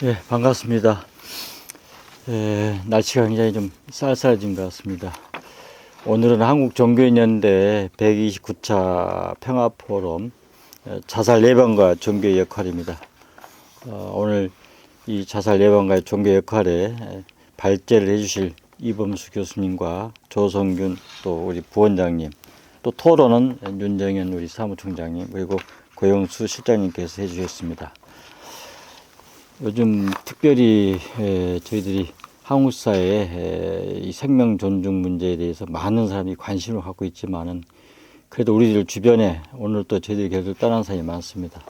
예, 반갑습니다. 날씨가 굉장히 좀 쌀쌀해진 것 같습니다. 오늘은 한국종교인연대 129차 평화포럼 자살 예방과 종교의 역할입니다. 오늘 이 자살 예방과 종교 역할에 발제를 해주실 이범수 교수님과 조성균 또 우리 부원장님, 또 토론은 윤정현 우리 사무총장님 그리고 고영수 실장님께서 해주셨습니다. 요즘 특별히 저희들이 한국 사회에 이 생명 존중 문제에 대해서 많은 사람이 관심을 갖고 있지만은 그래도 우리들 주변에 오늘 또 저희들이 계속 떠난 사람이 많습니다.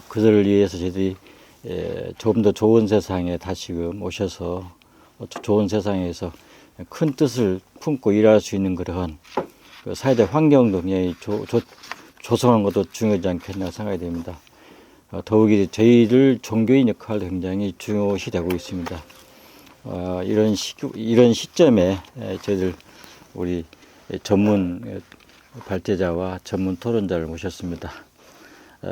그들을 위해서 저희들이 조금 더 좋은 세상에 다시금 오셔서 좋은 세상에서 큰 뜻을 품고 일할 수 있는 그러한 사회적 환경도 굉장히 조성하는 것도 중요하지 않겠나 생각이 됩니다. 더욱이 저희들 종교인 역할도 굉장히 중요시 되고 있습니다. 이런 시점에 저희들 우리 전문 발제자와 전문 토론자를 모셨습니다.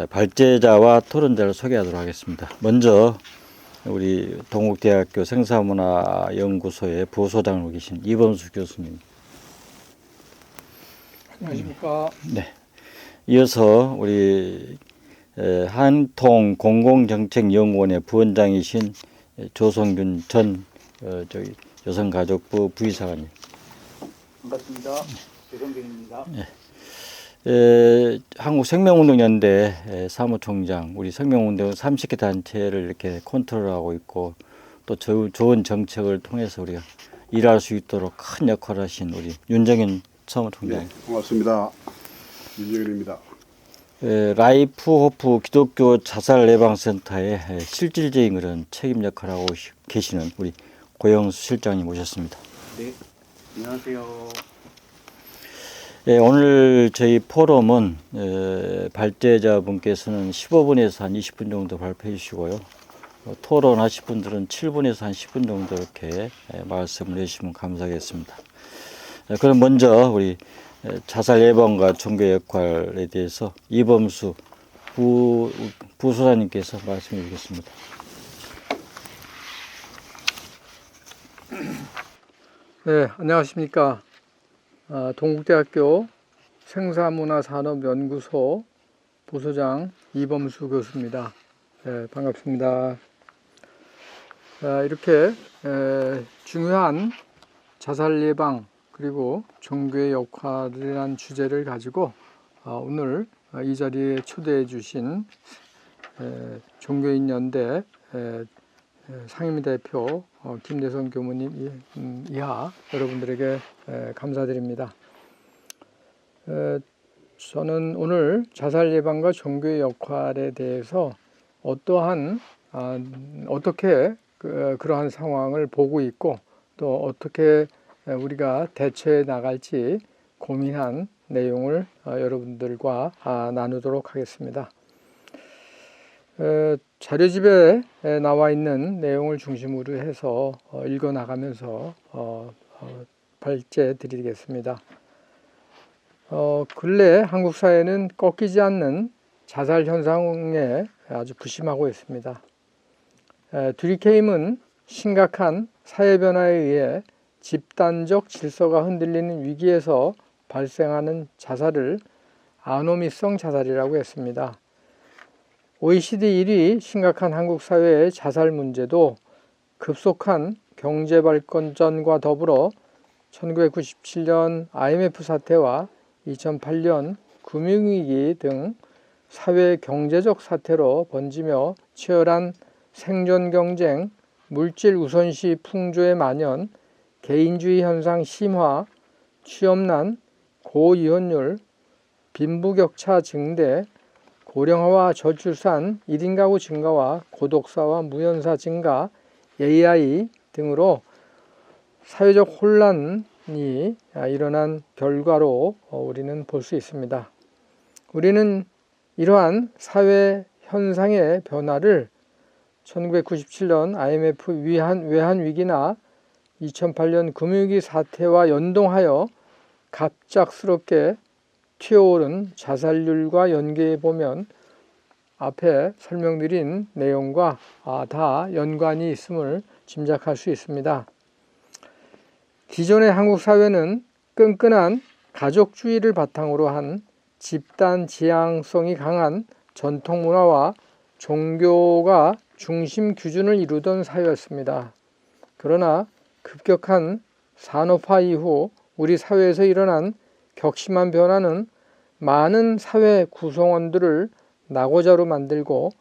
발제자와 토론자를 소개하도록 하겠습니다. 먼저 우리 동국대학교 생사문화연구소의 부소장으로 계신 이범수 교수님. 안녕하십니까. 네. 이어서 우리 한통공공정책연구원의 부원장이신 조성균 전 저기 여성가족부 부이사관님. 반갑습니다. 조성균입니다. 한국생명운동연대 사무총장, 우리 생명운동 30개 단체를 이렇게 컨트롤하고 있고 또 좋은 정책을 통해서 우리가 일할 수 있도록 큰 역할을 하신 우리 윤정현 사무총장. 네, 반갑습니다. 윤정현입니다. 라이프 호프 기독교 자살 예방센터의 실질적인 그런 책임 역할을 하고 계시는 우리 고영수 실장님 모셨습니다. 네, 안녕하세요. 오늘 저희 포럼은 발제자분께서는 15분에서 한 20분 정도 발표해 주시고요. 토론하실 분들은 7분에서 한 10분 정도 이렇게 말씀을 해주시면 감사하겠습니다. 그럼 먼저 우리 자살 예방과 종교 역할에 대해서 이범수 부소장님께서 말씀해 주겠습니다. 네, 안녕하십니까. 동국대학교 생사문화산업연구소 부소장 이범수 교수입니다. 네, 반갑습니다. 이렇게 중요한 자살 예방 그리고 종교의 역할이라는 주제를 가지고 오늘 이 자리에 초대해 주신 종교인연대 상임대표 김대성 교무님 이하 여러분들에게 감사드립니다. 저는 오늘 자살 예방과 종교의 역할에 대해서 어떻게 그러한 상황을 보고 있고 또 어떻게 우리가 대처해 나갈지 고민한 내용을 여러분들과 나누도록 하겠습니다. 자료집에 나와 있는 내용을 중심으로 해서 읽어 나가면서 발제해 드리겠습니다. 근래 한국 사회는 꺾이지 않는 자살 현상에 아주 부심하고 있습니다. 두리케임은 심각한 사회 변화에 의해 집단적 질서가 흔들리는 위기에서 발생하는 자살을 아노미성 자살이라고 했습니다. OECD 1위 심각한 한국 사회의 자살 문제도 급속한 경제 발전과 더불어 1997년 IMF 사태와 2008년 금융위기 등 사회 경제적 사태로 번지며 치열한 생존 경쟁, 물질 우선시 풍조의 만연, 개인주의 현상 심화, 취업난, 고이혼율, 빈부격차 증대, 고령화와 저출산, 1인 가구 증가와 고독사와 무연사 증가, AI 등으로 사회적 혼란이 일어난 결과로 우리는 볼 수 있습니다. 우리는 이러한 사회 현상의 변화를 1997년 IMF 외환 위기나 2008년 금융위기 사태와 연동하여 갑작스럽게 튀어오른 자살률과 연계해 보면 앞에 설명드린 내용과 다 연관이 있음을 짐작할 수 있습니다. 기존의 한국 사회는 끈끈한 가족주의를 바탕으로 한 집단 지향성이 강한 전통 문화와 종교가 중심 기준을 이루던 사회였습니다. 그러나 급격한 산업화 이후 우리 사회에서 일어난 격심한 변화는 많은 사회 구성원들을 낙오자로 만들고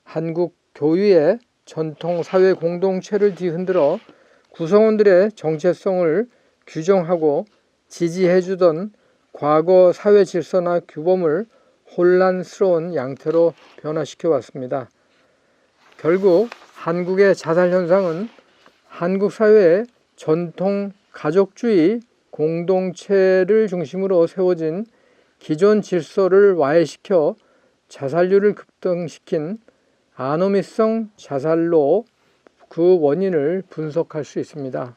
한국 교유의 전통 사회 공동체를 뒤흔들어 구성원들의 정체성을 규정하고 지지해주던 과거 사회 질서나 규범을 혼란스러운 양태로 변화시켜 왔습니다. 결국 한국의 자살 현상은 한국 사회의 전통 가족주의 공동체를 중심으로 세워진 기존 질서를 와해시켜 자살률을 급등시킨 아노미성 자살로 그 원인을 분석할 수 있습니다.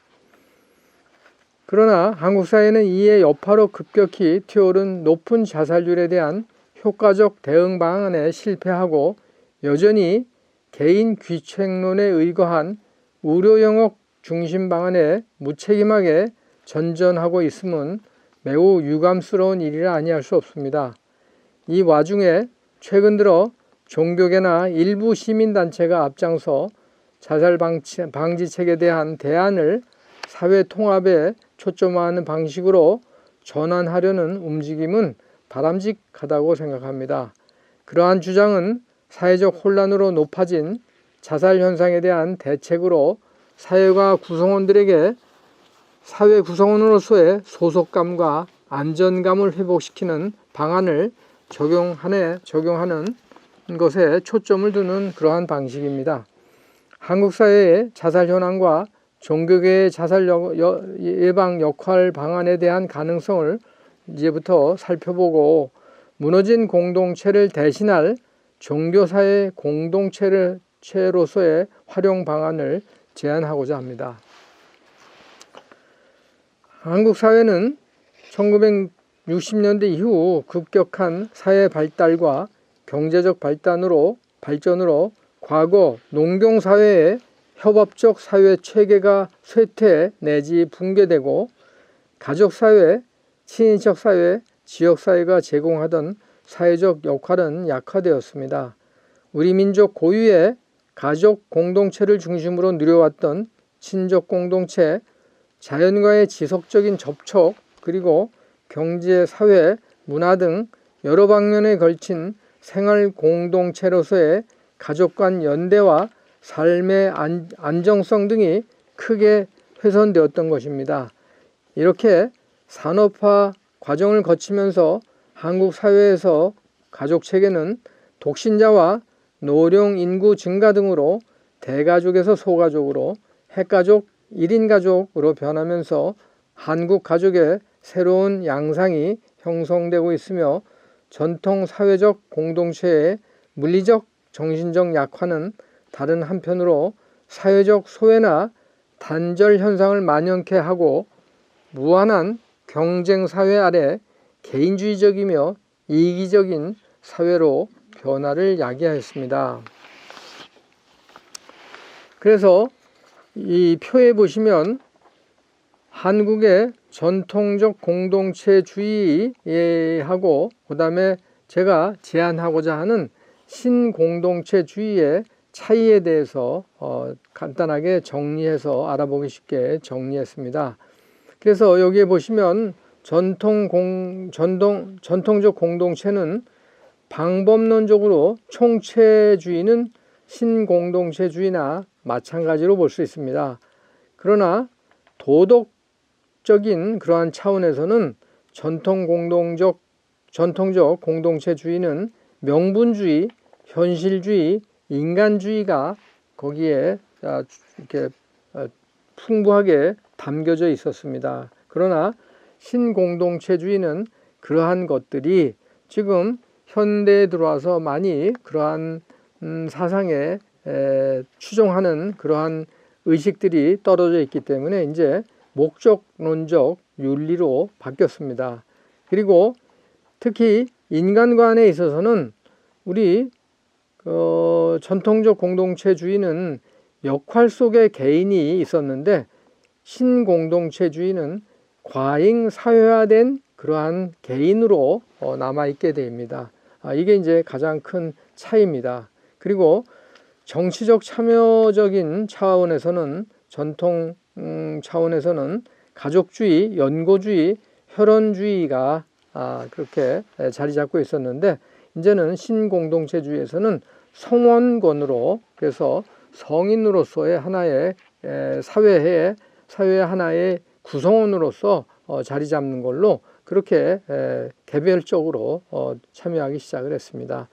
그러나 한국 사회는 이에 여파로 급격히 튀어오른 높은 자살률에 대한 효과적 대응 방안에 실패하고 여전히 개인 귀책론에 의거한 우려 영역 중심 방안에 무책임하게 전전하고 있음은 매우 유감스러운 일이라 아니할 수 없습니다. 이 와중에 최근 들어 종교계나 일부 시민단체가 앞장서 자살 방지책에 대한 대안을 사회 통합에 초점화하는 방식으로 전환하려는 움직임은 바람직하다고 생각합니다. 그러한 주장은 사회적 혼란으로 높아진 자살 현상에 대한 대책으로 사회 구성원으로서의 소속감과 안전감을 회복시키는 방안을 적용하는 것에 초점을 두는 그러한 방식입니다. 한국 사회의 자살 현황과 종교계의 자살 예방 역할 방안에 대한 가능성을 이제부터 살펴보고 무너진 공동체를 대신할 종교사회 공동체로서의 활용 방안을 제안하고자 합니다. 한국 사회는 1960년대 이후 급격한 사회 발달과 경제적 발전으로 과거 농경사회의 협업적 사회 체계가 쇠퇴 내지 붕괴되고 가족사회, 친인척사회, 지역사회가 제공하던 사회적 역할은 약화되었습니다. 우리 민족 고유의 가족 공동체를 중심으로 누려왔던 친족 공동체, 자연과의 지속적인 접촉, 그리고 경제, 사회, 문화 등 여러 방면에 걸친 생활 공동체로서의 가족 간 연대와 삶의 안정성 등이 크게 훼손되었던 것입니다. 이렇게 산업화 과정을 거치면서 한국 사회에서 가족 체계는 독신자와 노령 인구 증가 등으로 대가족에서 소가족으로 핵가족, 1인 가족으로 변하면서 한국 가족의 새로운 양상이 형성되고 있으며 전통 사회적 공동체의 물리적, 정신적 약화는 다른 한편으로 사회적 소외나 단절 현상을 만연케 하고 무한한 경쟁 사회 아래 개인주의적이며 이기적인 사회로 변화를 야기하였습니다. 그래서 이 표에 보시면 한국의 전통적 공동체주의하고 그 다음에 제가 제안하고자 하는 신공동체주의의 차이에 대해서 간단하게 정리해서 알아보기 쉽게 정리했습니다. 그래서 여기에 보시면 전통적 공동체는 방법론적으로 총체주의는 신공동체주의나 마찬가지로 볼 수 있습니다. 그러나 도덕적인 그러한 차원에서는 전통적 공동체주의는 명분주의, 현실주의, 인간주의가 거기에 이렇게 풍부하게 담겨져 있었습니다. 그러나 신공동체주의는 그러한 것들이 지금 현대에 들어와서 많이 그러한 사상에 추종하는 그러한 의식들이 떨어져 있기 때문에 이제 목적론적 윤리로 바뀌었습니다. 그리고 특히 인간관에 있어서는 우리 전통적 공동체주의는 역할 속에 개인이 있었는데 신공동체주의는 과잉 사회화된 그러한 개인으로 남아있게 됩니다. 이게 이제 가장 큰 차이입니다. 그리고 정치적 참여적인 차원에서는 전통 차원에서는 가족주의, 연고주의, 혈연주의가 그렇게 자리 잡고 있었는데 이제는 신공동체주의에서는 성원권으로 그래서 성인으로서의 하나의 사회의 하나의 구성원으로서 자리 잡는 걸로 그렇게 개별적으로 참여하기 시작을 했습니다.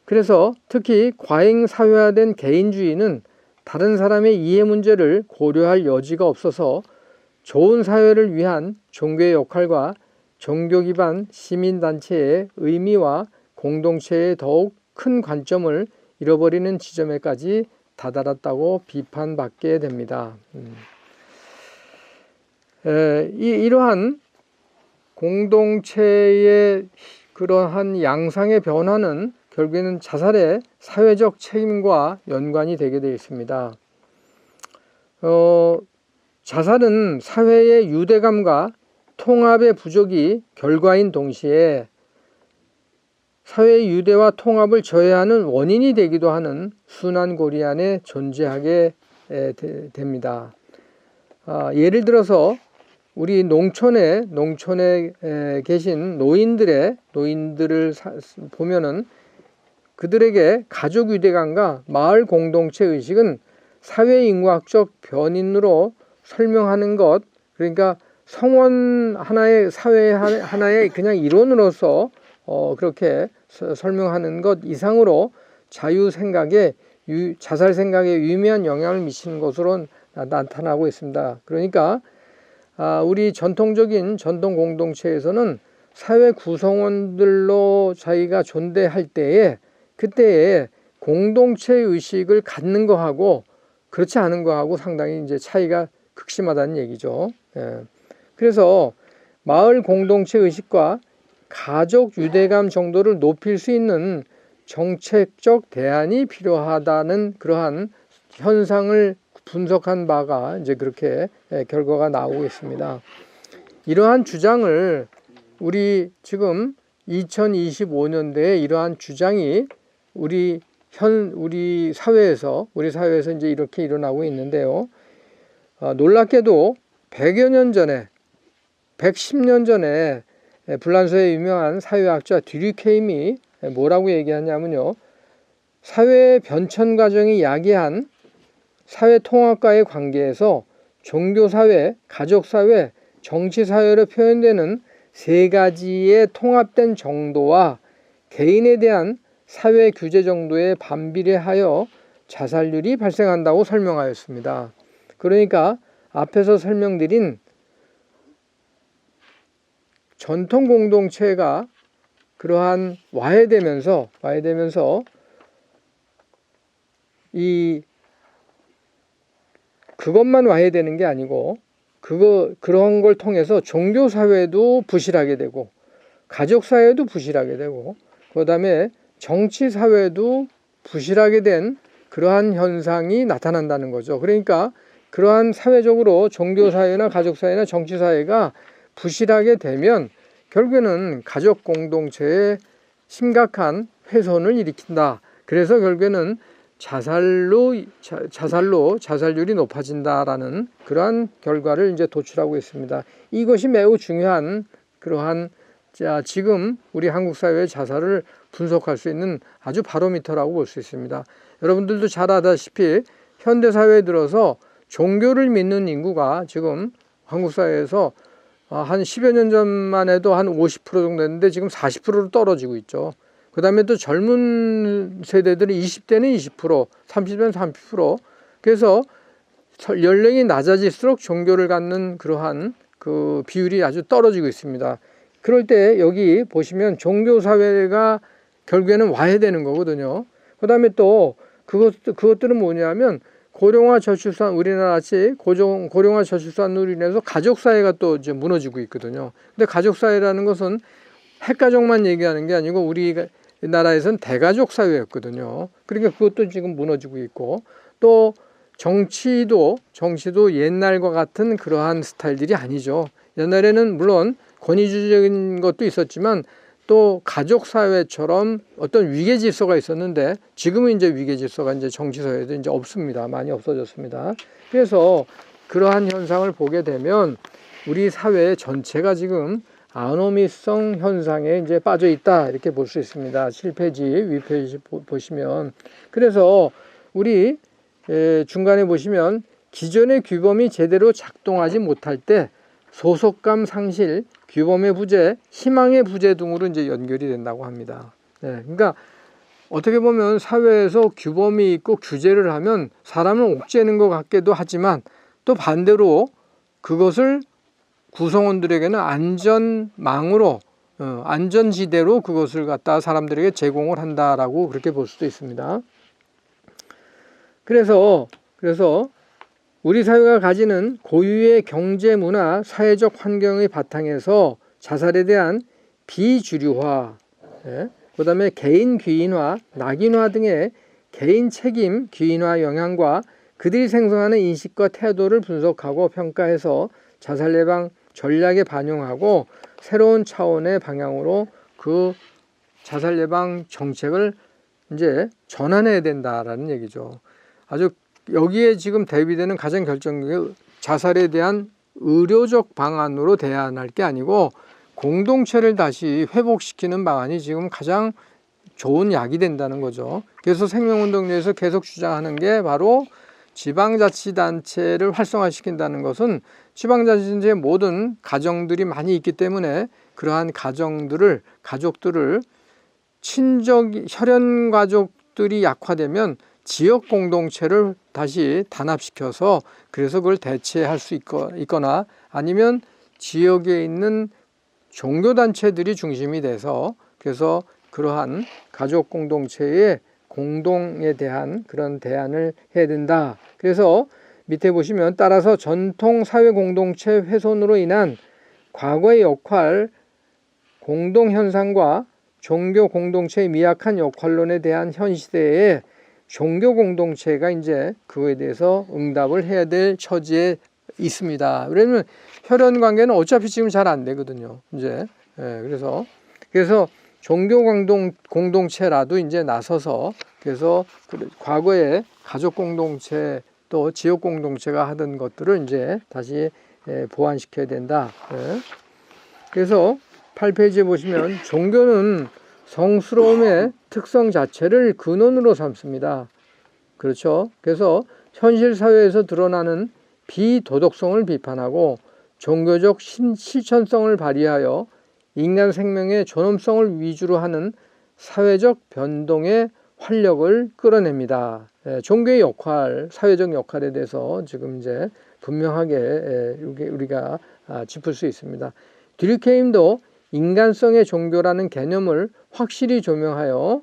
그래서 특히 과잉 사회화된 개인주의는 다른 사람의 이해 문제를 고려할 여지가 없어서 좋은 사회를 위한 종교의 역할과 종교 기반 시민단체의 의미와 공동체의 더욱 큰 관점을 잃어버리는 지점에까지 다다랐다고 비판받게 됩니다. 이러한 공동체의 그러한 양상의 변화는 결국에는 자살의 사회적 책임과 연관이 되게 되어 있습니다. 자살은 사회의 유대감과 통합의 부족이 결과인 동시에 사회의 유대와 통합을 저해하는 원인이 되기도 하는 순환고리 안에 존재하게 됩니다. 예를 들어서 우리 농촌에 계신 노인들을 보면은 그들에게 가족 유대감과 마을 공동체 의식은 사회인과학적 변인으로 설명하는 것, 그러니까 성원 하나의 사회 하나의 그냥 일원으로서 그렇게 설명하는 것 이상으로 자살 생각에 유의미한 영향을 미치는 것으로 나타나고 있습니다. 그러니까 우리 전통 공동체에서는 사회 구성원들로 자기가 존재할 때에 그때에 공동체 의식을 갖는 거하고 그렇지 않은 거하고 상당히 이제 차이가 극심하다는 얘기죠. 그래서 마을 공동체 의식과 가족 유대감 정도를 높일 수 있는 정책적 대안이 필요하다는 그러한 현상을 분석한 바가 이제 그렇게 결과가 나오고 있습니다. 이러한 주장을 우리 지금 2025년도에 이러한 주장이 우리 사회에서 이제 이렇게 일어나고 있는데요. 놀랍게도 110년 전에 불란서의 유명한 사회학자 듀리케임이 뭐라고 얘기하냐면요. 사회 변천 과정이 야기한 사회 통합과의 관계에서 종교사회, 가족사회, 정치사회로 표현되는 세 가지의 통합된 정도와 개인에 대한 사회 규제 정도에 반비례하여 자살률이 발생한다고 설명하였습니다. 그러니까 앞에서 설명드린 전통 공동체가 그러한 와해되면서 그것만 와해되는 게 아니고 그런 걸 통해서 종교 사회도 부실하게 되고 가족 사회도 부실하게 되고 그다음에 정치 사회도 부실하게 된 그러한 현상이 나타난다는 거죠. 그러니까 그러한 사회적으로 종교 사회나 가족 사회나 정치 사회가 부실하게 되면 결국에는 가족 공동체에 심각한 훼손을 일으킨다. 그래서 결국에는 자살률이 높아진다라는 그러한 결과를 이제 도출하고 있습니다. 이것이 매우 중요한 그러한 지금 우리 한국 사회의 자살을 분석할 수 있는 아주 바로미터라고 볼 수 있습니다. 여러분들도 잘 아다시피 현대 사회에 들어서 종교를 믿는 인구가 지금 한국 사회에서 한 10여 년 전만 해도 한 50% 정도 됐는데 지금 40%로 떨어지고 있죠. 그 다음에 또 젊은 세대들은 20대는 20%, 30대는 30%. 그래서 연령이 낮아질수록 종교를 갖는 그러한 그 비율이 아주 떨어지고 있습니다. 그럴 때 여기 보시면 종교사회가 결국에는 와해되는 거거든요. 그 다음에 또 그것들은 뭐냐면 고령화 저출산, 우리나라같이 고령화 저출산으로 인해서 가족사회가 또 이제 무너지고 있거든요. 근데 가족사회라는 것은 핵가족만 얘기하는 게 아니고 우리 나라에서는 대가족 사회였거든요. 그러니까 그것도 지금 무너지고 있고, 또 정치도 옛날과 같은 그러한 스타일들이 아니죠. 옛날에는 물론 권위주의적인 것도 있었지만 또 가족 사회처럼 어떤 위계 질서가 있었는데, 지금은 이제 위계 질서가 이제 정치 사회도 이제 없습니다. 많이 없어졌습니다. 그래서 그러한 현상을 보게 되면 우리 사회 전체가 지금 아노미성 현상에 이제 빠져 있다, 이렇게 볼 수 있습니다. 7페이지 윗페이지 보시면, 그래서 우리 중간에 보시면 기존의 규범이 제대로 작동하지 못할 때 소속감 상실, 규범의 부재, 희망의 부재 등으로 이제 연결이 된다고 합니다. 그러니까 어떻게 보면 사회에서 규범이 있고 규제를 하면 사람을 옥죄는 것 같기도 하지만, 또 반대로 그것을 구성원들에게는 안전망으로, 안전지대로 그것을 갖다 사람들에게 제공을 한다라고 그렇게 볼 수도 있습니다. 그래서 우리 사회가 가지는 고유의 경제, 문화, 사회적 환경의 바탕에서 자살에 대한 비주류화, 그다음에 개인 귀인화, 낙인화 등의 개인 책임 귀인화 영향과 그들이 생성하는 인식과 태도를 분석하고 평가해서 자살 예방 전략에 반영하고 새로운 차원의 방향으로 그 자살 예방 정책을 이제 전환해야 된다라는 얘기죠. 아주 여기에 지금 대비되는 가장 결정적인 자살에 대한 의료적 방안으로 대안할 게 아니고 공동체를 다시 회복시키는 방안이 지금 가장 좋은 약이 된다는 거죠. 그래서 생명운동에서 계속 주장하는 게 바로 지방자치단체를 활성화시킨다는 것은 지방자치단체의 모든 가정들이 많이 있기 때문에 그러한 가족들을 혈연 가족들이 약화되면 지역 공동체를 다시 단합시켜서 그래서 그걸 대체할 수 있거나 아니면 지역에 있는 종교단체들이 중심이 돼서 그래서 그러한 가족 공동체의 공동에 대한 그런 대안을 해야 된다. 그래서 밑에 보시면 따라서 전통 사회 공동체 훼손으로 인한 과거의 역할, 공동현상과 종교 공동체의 미약한 역할론에 대한 현 시대에 종교 공동체가 이제 그거에 대해서 응답을 해야 될 처지에 있습니다. 왜냐면 혈연 관계는 어차피 지금 잘 안 되거든요. 이제 그래서 종교 공동체라도 이제 나서서 그래서 과거에 가족 공동체 또 지역 공동체가 하던 것들을 이제 다시 보완시켜야 된다. 그래서 8페이지에 보시면 종교는 성스러움의 특성 자체를 근원으로 삼습니다. 그렇죠? 그래서 현실 사회에서 드러나는 비도덕성을 비판하고 종교적 실천성을 발휘하여 인간 생명의 존엄성을 위주로 하는 사회적 변동의 활력을 끌어냅니다. 종교의 역할, 사회적 역할에 대해서 지금 이제 분명하게 우리가 짚을 수 있습니다. 듀르케임도 인간성의 종교라는 개념을 확실히 조명하여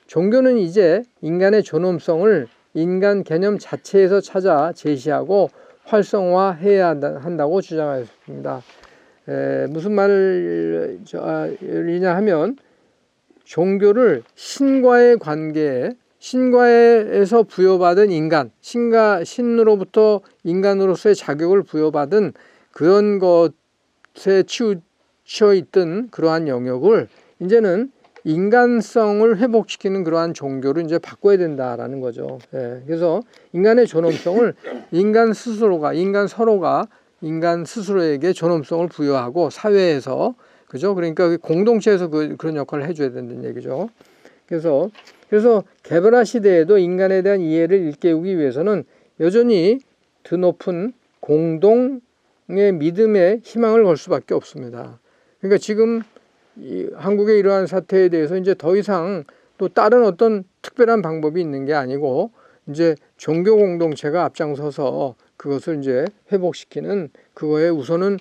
종교는 이제 인간의 존엄성을 인간 개념 자체에서 찾아 제시하고 활성화해야 한다고 주장하였습니다. 무슨 말이냐 하면 종교를 신과의 관계에 신과에서 부여받은 인간, 신으로부터 인간으로서의 자격을 부여받은 그런 것에 치우쳐 있던 그러한 영역을 이제는 인간성을 회복시키는 그러한 종교를 이제 바꿔야 된다라는 거죠. 그래서 인간의 존엄성을 인간 스스로가 인간 스스로에게 존엄성을 부여하고 사회에서 그죠? 그러니까 공동체에서 그런 역할을 해줘야 된다는 얘기죠. 그래서 개발화 시대에도 인간에 대한 이해를 일깨우기 위해서는 여전히 드높은 공동의 믿음에 희망을 걸 수밖에 없습니다. 그러니까 지금 한국의 이러한 사태에 대해서 이제 더 이상 또 다른 어떤 특별한 방법이 있는 게 아니고 이제 종교 공동체가 앞장서서 그것을 이제 회복시키는 그거에 우선은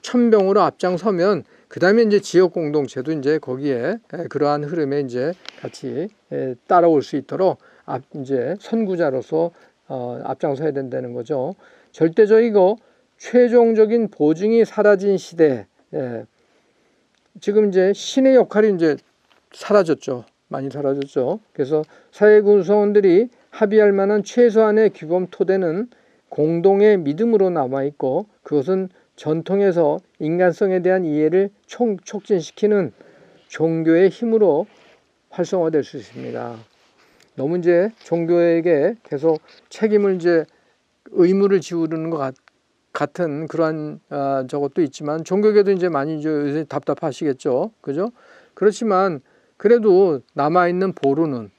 천병으로 앞장서면 그 다음에 이제 지역 공동체도 이제 거기에 그러한 흐름에 이제 같이 따라올 수 있도록 이제 선구자로서 앞장서야 된다는 거죠. 절대적이고 최종적인 보증이 사라진 시대. 지금 이제 신의 역할이 이제 사라졌죠. 많이 사라졌죠. 그래서 사회 구성원들이 합의할 만한 최소한의 규범 토대는 공동의 믿음으로 남아있고, 그것은 전통에서 인간성에 대한 이해를 촉진시키는 종교의 힘으로 활성화될 수 있습니다. 너무 이제 종교에게 계속 책임을 이제 의무를 지우는 것 같은 그러한 저것도 있지만, 종교계도 이제 많이 이제 요새 답답하시겠죠, 그죠? 그렇지만 그래도 남아있는 보루는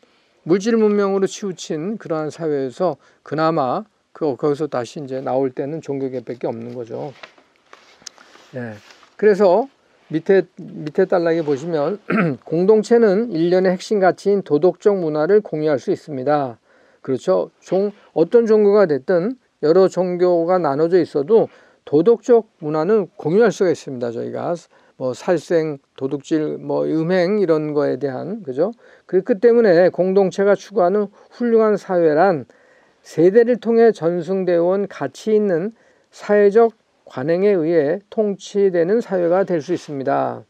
물질 문명으로 치우친 그러한 사회에서 그나마 거기서 다시 이제 나올 때는 종교계밖에 없는 거죠. 예. 그래서 밑에 단락에 보시면 공동체는 일련의 핵심 가치인 도덕적 문화를 공유할 수 있습니다. 그렇죠. 어떤 종교가 됐든 여러 종교가 나눠져 있어도 도덕적 문화는 공유할 수가 있습니다. 저희가 뭐 살생, 도둑질, 뭐 음행 이런 거에 대한, 그죠? 그렇기 때문에 공동체가 추구하는 훌륭한 사회란 세대를 통해 전승되어 온 가치 있는 사회적 관행에 의해 통치되는 사회가 될 수 있습니다.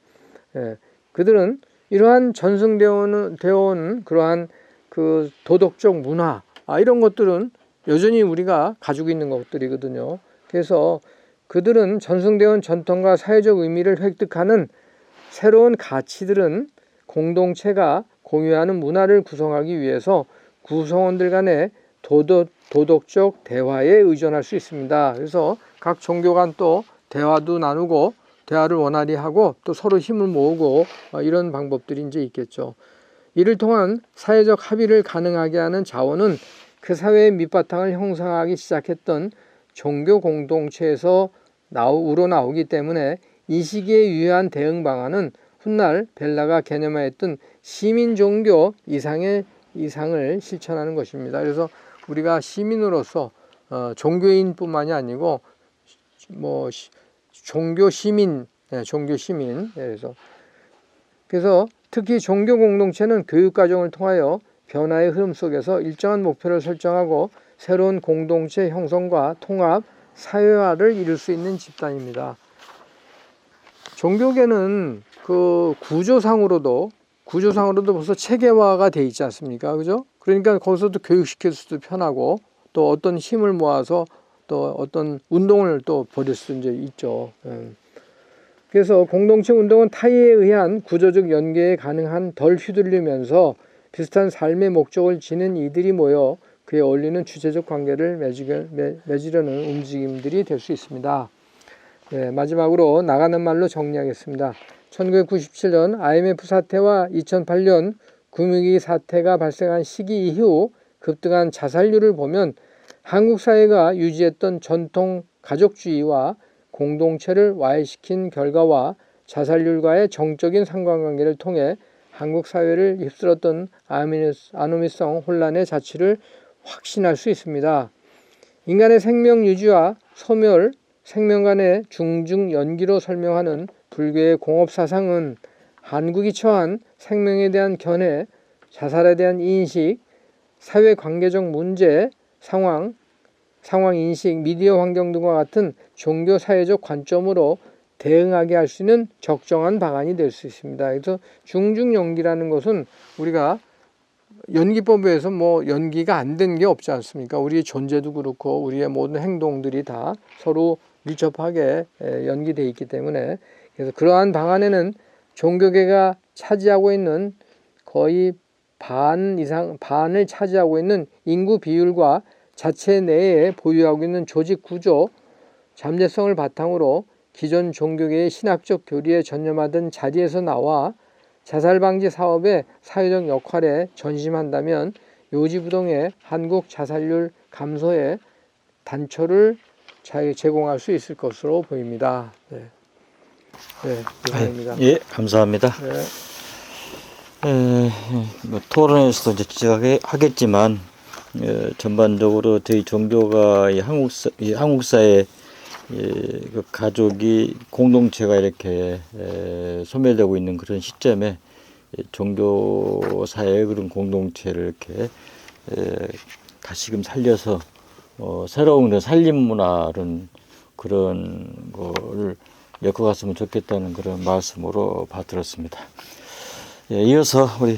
예, 그들은 이러한 전승되어 온 그러한 그 도덕적 문화, 이런 것들은 여전히 우리가 가지고 있는 것들이거든요. 그래서 그들은 전승되어 온 전통과 사회적 의미를 획득하는 새로운 가치들은 공동체가 공유하는 문화를 구성하기 위해서 구성원들 간의 도덕적 대화에 의존할 수 있습니다. 그래서 각 종교 간 또 대화도 나누고 대화를 원활히 하고 또 서로 힘을 모으고 이런 방법들이 이제 있겠죠. 이를 통한 사회적 합의를 가능하게 하는 자원은 그 사회의 밑바탕을 형성하기 시작했던 종교 공동체에서 우러나오기 때문에 이 시기에 유효한 대응 방안은 훗날 벨라가 개념화했던 시민 종교 이상을 실천하는 것입니다. 그래서 우리가 시민으로서 종교인뿐만이 아니고 뭐 종교 시민. 그래서 특히 종교 공동체는 교육 과정을 통하여 변화의 흐름 속에서 일정한 목표를 설정하고 새로운 공동체 형성과 통합, 사회화를 이룰 수 있는 집단입니다. 종교계는 그 구조상으로도 벌써 체계화가 돼 있지 않습니까? 그죠? 그러니까 거기서도 교육시킬 수도 편하고 또 어떤 힘을 모아서 또 어떤 운동을 또 벌일 수 이제 있죠. 그래서 공동체 운동은 타의에 의한 구조적 연계에 가능한 덜 휘둘리면서 비슷한 삶의 목적을 지닌 이들이 모여 그에 어울리는 주체적 관계를 맺으려는 움직임들이 될 수 있습니다. 네, 마지막으로 나가는 말로 정리하겠습니다. 1997년 IMF 사태와 2008년 금융위기 사태가 발생한 시기 이후 급등한 자살률을 보면 한국 사회가 유지했던 전통 가족주의와 공동체를 와해시킨 결과와 자살률과의 정적인 상관관계를 통해 한국 사회를 휩쓸었던 아노미성 혼란의 자취를 확신할 수 있습니다. 인간의 생명 유지와 소멸, 생명 간의 중증 연기로 설명하는 불교의 공업사상은 한국이 처한 생명에 대한 견해, 자살에 대한 인식, 사회관계적 문제, 상황 인식, 미디어 환경 등과 같은 종교 사회적 관점으로 대응하게 할 수 있는 적정한 방안이 될 수 있습니다. 그래서 중증 연기라는 것은 우리가 연기법에서 뭐 연기가 안 된 게 없지 않습니까? 우리의 존재도 그렇고 우리의 모든 행동들이 다 서로 밀접하게 연기되어 있기 때문에, 그래서 그러한 방안에는 종교계가 차지하고 있는 거의 반을 차지하고 있는 인구 비율과 자체 내에 보유하고 있는 조직 구조, 잠재성을 바탕으로 기존 종교계의 신학적 교리에 전념하던 자리에서 나와 자살 방지 사업의 사회적 역할에 전심한다면 요지부동의 한국 자살률 감소에 단초를 제공할 수 있을 것으로 보입니다. 네, 이상입니다. 예, 감사합니다. 네. 뭐 토론에서도 이제 지적하겠지만 전반적으로 저희 종교가 이 한국 사회 그 가족이 공동체가 이렇게 소멸되고 있는 그런 시점에 종교 사회의 그런 공동체를 이렇게 다시금 살려서 새로운 그런 살림 문화는 그런 거를 엮어갔으면 좋겠다는 그런 말씀으로 받들었습니다. 예, 이어서 우리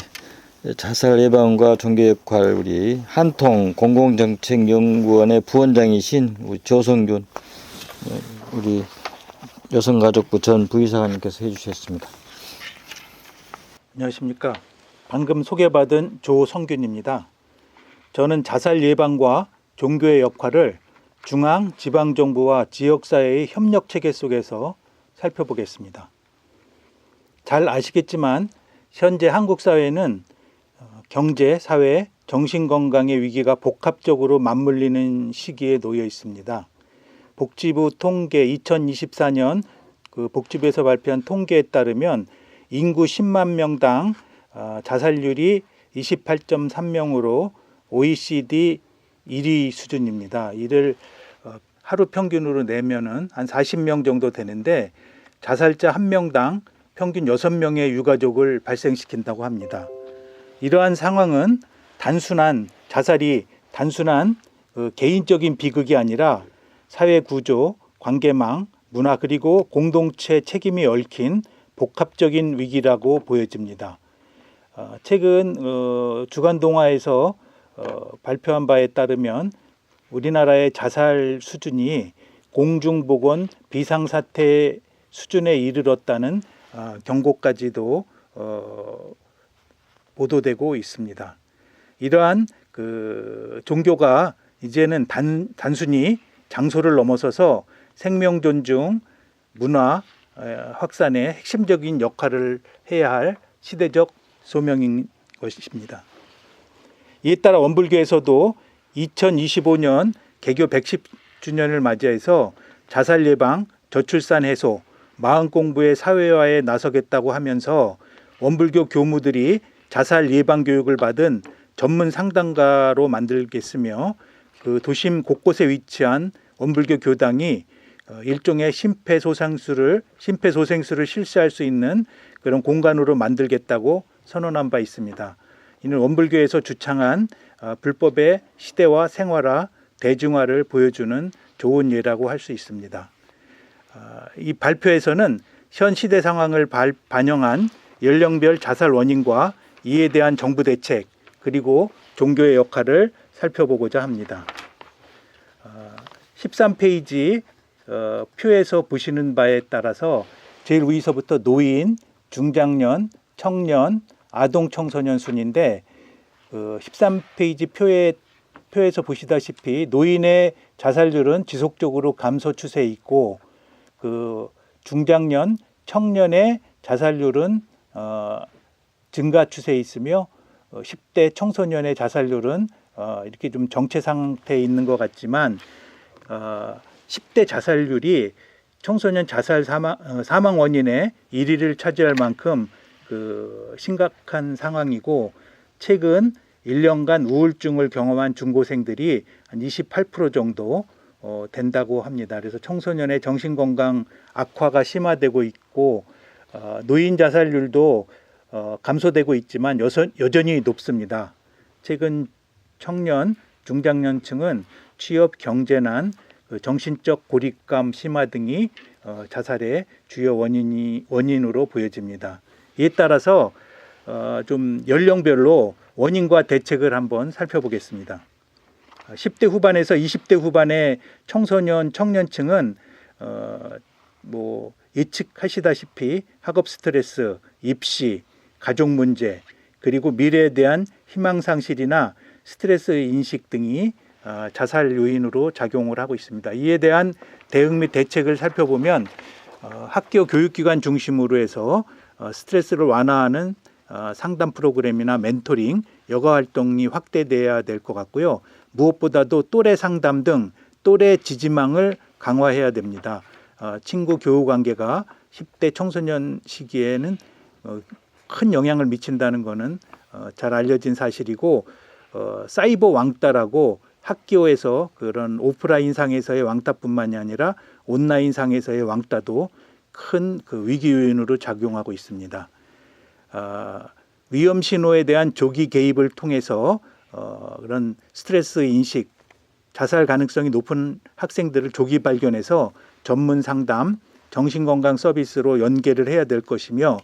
자살 예방과 종교 역할 우리 한통 공공정책연구원의 부원장이신 우리 조성균 우리 여성가족부 전 부이사님께서 해주셨습니다. 안녕하십니까. 방금 소개받은 조성균입니다. 저는 자살 예방과 종교의 역할을 중앙, 지방정부와 지역사회의 협력체계 속에서 살펴보겠습니다. 잘 아시겠지만 현재 한국 사회는 경제, 사회, 정신건강의 위기가 복합적으로 맞물리는 시기에 놓여 있습니다. 복지부 통계 2024년 그 복지부에서 발표한 통계에 따르면 인구 10만 명당 자살률이 28.3명으로 OECD 1위 수준입니다. 이를 하루 평균으로 내면은 한 40명 정도 되는데 자살자 1명당 평균 6명의 유가족을 발생시킨다고 합니다. 이러한 상황은 자살이 단순한 개인적인 비극이 아니라 사회 구조, 관계망, 문화 그리고 공동체 책임이 얽힌 복합적인 위기라고 보여집니다. 최근 주간동아에서 발표한 바에 따르면 우리나라의 자살 수준이 공중보건 비상사태 수준에 이르렀다는 경고까지도 보도되고 있습니다. 이러한 종교가 이제는 단순히 장소를 넘어서서 생명 존중, 문화 확산에 핵심적인 역할을 해야 할 시대적 소명인 것입니다. 이에 따라 원불교에서도 2025년 개교 110주년을 맞이해서 자살 예방, 저출산 해소, 마음 공부의 사회화에 나서겠다고 하면서 원불교 교무들이 자살 예방 교육을 받은 전문 상담가로 만들겠으며 그 도심 곳곳에 위치한 원불교 교당이 일종의 심폐소생술을 실시할 수 있는 그런 공간으로 만들겠다고 선언한 바 있습니다. 이는 원불교에서 주창한 불법의 시대화, 생활화, 대중화를 보여주는 좋은 예라고 할 수 있습니다. 이 발표에서는 현 시대 상황을 반영한 연령별 자살 원인과 이에 대한 정부 대책 그리고 종교의 역할을 살펴보고자 합니다. 13페이지 표에서 보시는 바에 따라서 제일 위에서부터 노인, 중장년, 청년, 아동 청소년 순인데 13페이지 표에서 보시다시피 노인의 자살률은 지속적으로 감소 추세에 있고 그 중장년, 청년의 자살률은 증가 추세에 있으며 10대 청소년의 자살률은 이렇게 좀 정체 상태에 있는 것 같지만 10대 자살률이 청소년 자살 사망 원인의 1위를 차지할 만큼 그 심각한 상황이고 최근 1년간 우울증을 경험한 중고생들이 한 28% 정도 된다고 합니다. 그래서 청소년의 정신건강 악화가 심화되고 있고 노인 자살률도 감소되고 있지만 여전히 높습니다. 최근 청년, 중장년층은 취업, 경제난, 정신적 고립감 심화 등이 자살의 주요 원인으로 보여집니다. 이에 따라서 좀 연령별로 원인과 대책을 한번 살펴보겠습니다. 10대 후반에서 20대 후반의 청소년, 청년층은 예측하시다시피 학업 스트레스, 입시, 가족 문제, 그리고 미래에 대한 희망 상실이나 스트레스 인식 등이 자살 요인으로 작용을 하고 있습니다. 이에 대한 대응 및 대책을 살펴보면 학교 교육기관 중심으로 해서 스트레스를 완화하는 상담 프로그램이나 멘토링, 여가 활동이 확대돼야 될 것 같고요. 무엇보다도 또래 상담 등 또래 지지망을 강화해야 됩니다. 친구 교우 관계가 10대 청소년 시기에는 큰 영향을 미친다는 것은 잘 알려진 사실이고 사이버 왕따라고 학교에서 그런 오프라인 상에서의 왕따뿐만이 아니라 온라인 상에서의 왕따도 큰 그 위기 요인으로 작용하고 있습니다. 위험 신호에 대한 조기 개입을 통해서 그런 스트레스 인식, 자살 가능성이 높은 학생들을 조기 발견해서 전문 상담, 정신건강 서비스로 연계를 해야 될 것이며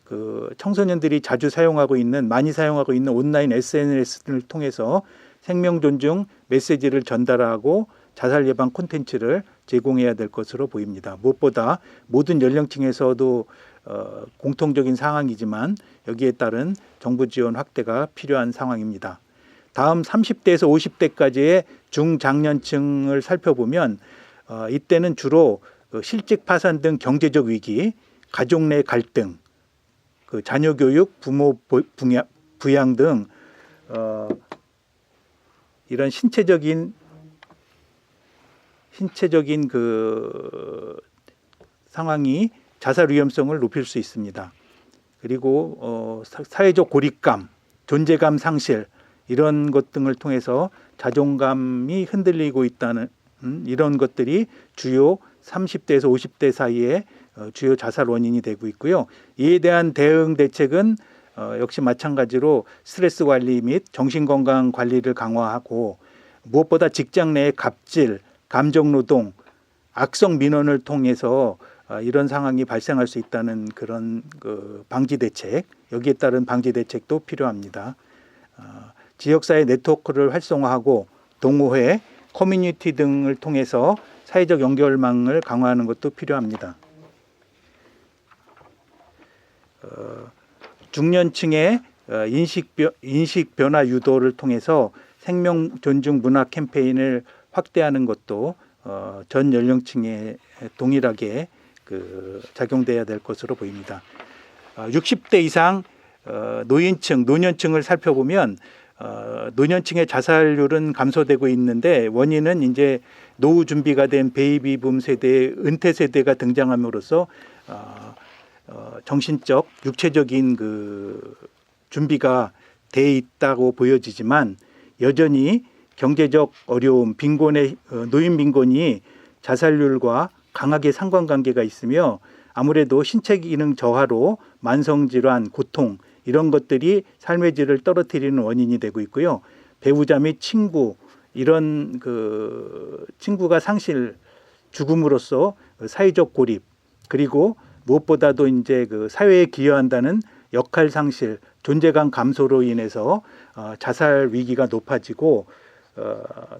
그 청소년들이 자주 사용하고 있는 많이 사용하고 있는 온라인 SNS를 통해서 생명 존중 메시지를 전달하고 자살 예방 콘텐츠를 제공해야 될 것으로 보입니다. 무엇보다 모든 연령층에서도 공통적인 상황이지만 여기에 따른 정부 지원 확대가 필요한 상황입니다. 다음 30대에서 50대까지의 중장년층을 살펴보면 이때는 주로 실직 파산 등 경제적 위기, 가족 내 갈등, 그 자녀 교육, 부모 부양 등 이런 신체적인 그 상황이 자살 위험성을 높일 수 있습니다. 그리고 사회적 고립감, 존재감 상실 이런 것 등을 통해서 자존감이 흔들리고 있다는 이런 것들이 주요 30대에서 50대 사이에 주요 자살 원인이 되고 있고요. 이에 대한 대응 대책은 역시 마찬가지로 스트레스 관리 및 정신건강 관리를 강화하고 무엇보다 직장 내의 갑질, 감정노동, 악성 민원을 통해서 이런 상황이 발생할 수 있다는 그런 그 방지 대책, 여기에 따른 방지 대책도 필요합니다. 지역사회 네트워크를 활성화하고 동호회, 커뮤니티 등을 통해서 사회적 연결망을 강화하는 것도 필요합니다. 중년층의 인식 변화 유도를 통해서 생명 존중 문화 캠페인을 확대하는 것도 전 연령층에 동일하게 작용돼야 될 것으로 보입니다. 60대 이상 노년층을 살펴보면 노년층의 자살률은 감소되고 있는데 원인은 이제 노후 준비가 된 베이비붐 세대의 은퇴 세대가 등장함으로써 정신적, 육체적인 그 준비가 돼 있다고 보여지지만 여전히 경제적 어려움, 노인 빈곤이 자살률과 강하게 상관관계가 있으며 아무래도 신체 기능 저하로 만성 질환, 고통 이런 것들이 삶의 질을 떨어뜨리는 원인이 되고 있고요. 배우자 및 친구 이런 그 친구가 죽음으로써 사회적 고립 그리고 무엇보다도 이제 그 사회에 기여한다는 역할 상실, 존재감 감소로 인해서 자살 위기가 높아지고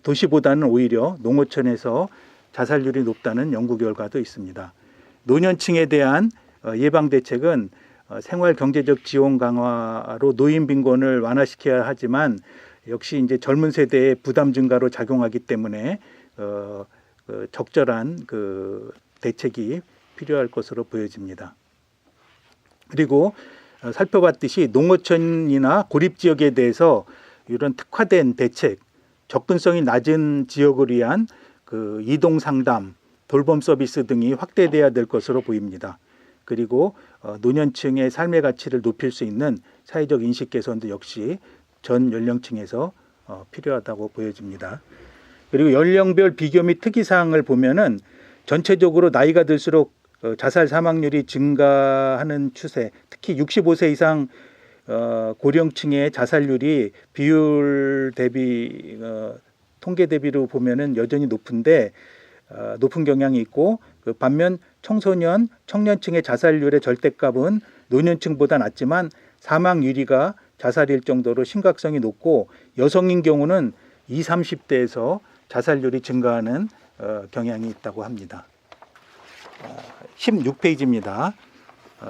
도시보다는 오히려 농어촌에서 자살률이 높다는 연구 결과도 있습니다. 노년층에 대한 예방 대책은 생활 경제적 지원 강화로 노인 빈곤을 완화시켜야 하지만 역시 이제 젊은 세대의 부담 증가로 작용하기 때문에 적절한 그 대책이 필요할 것으로 보여집니다. 그리고 살펴봤듯이 농어촌이나 고립 지역에 대해서 이런 특화된 대책, 접근성이 낮은 지역을 위한 그 이동 상담, 돌봄 서비스 등이 확대돼야 될 것으로 보입니다. 그리고 노년층의 삶의 가치를 높일 수 있는 사회적 인식 개선도 역시 전 연령층에서 필요하다고 보여집니다. 그리고 연령별 비교 및 특이사항을 보면은 전체적으로 나이가 들수록 자살 사망률이 증가하는 추세, 특히 65세 이상 고령층의 자살률이 비율 대비 통계 대비로 보면은 여전히 높은데 높은 경향이 있고 반면 청년층의 자살률의 절대값은 노년층보다 낮지만 사망 유리가 자살일 정도로 심각성이 높고 여성인 경우는 20, 30대에서 자살률이 증가하는 경향이 있다고 합니다. 16페이지입니다.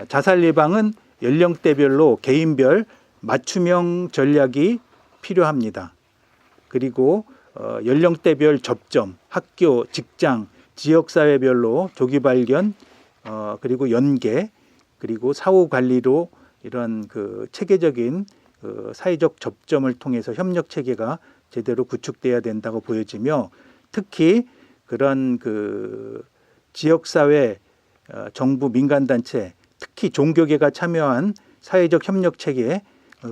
자살 예방은 연령대별로 개인별 맞춤형 전략이 필요합니다. 그리고 연령대별 접점, 학교, 직장, 지역사회별로 조기 발견, 그리고 연계, 그리고 사후 관리로 이런 그 체계적인 사회적 접점을 통해서 협력 체계가 제대로 구축돼야 된다고 보여지며 특히 그런 그 지역사회, 정부, 민간단체, 특히 종교계가 참여한 사회적 협력 체계,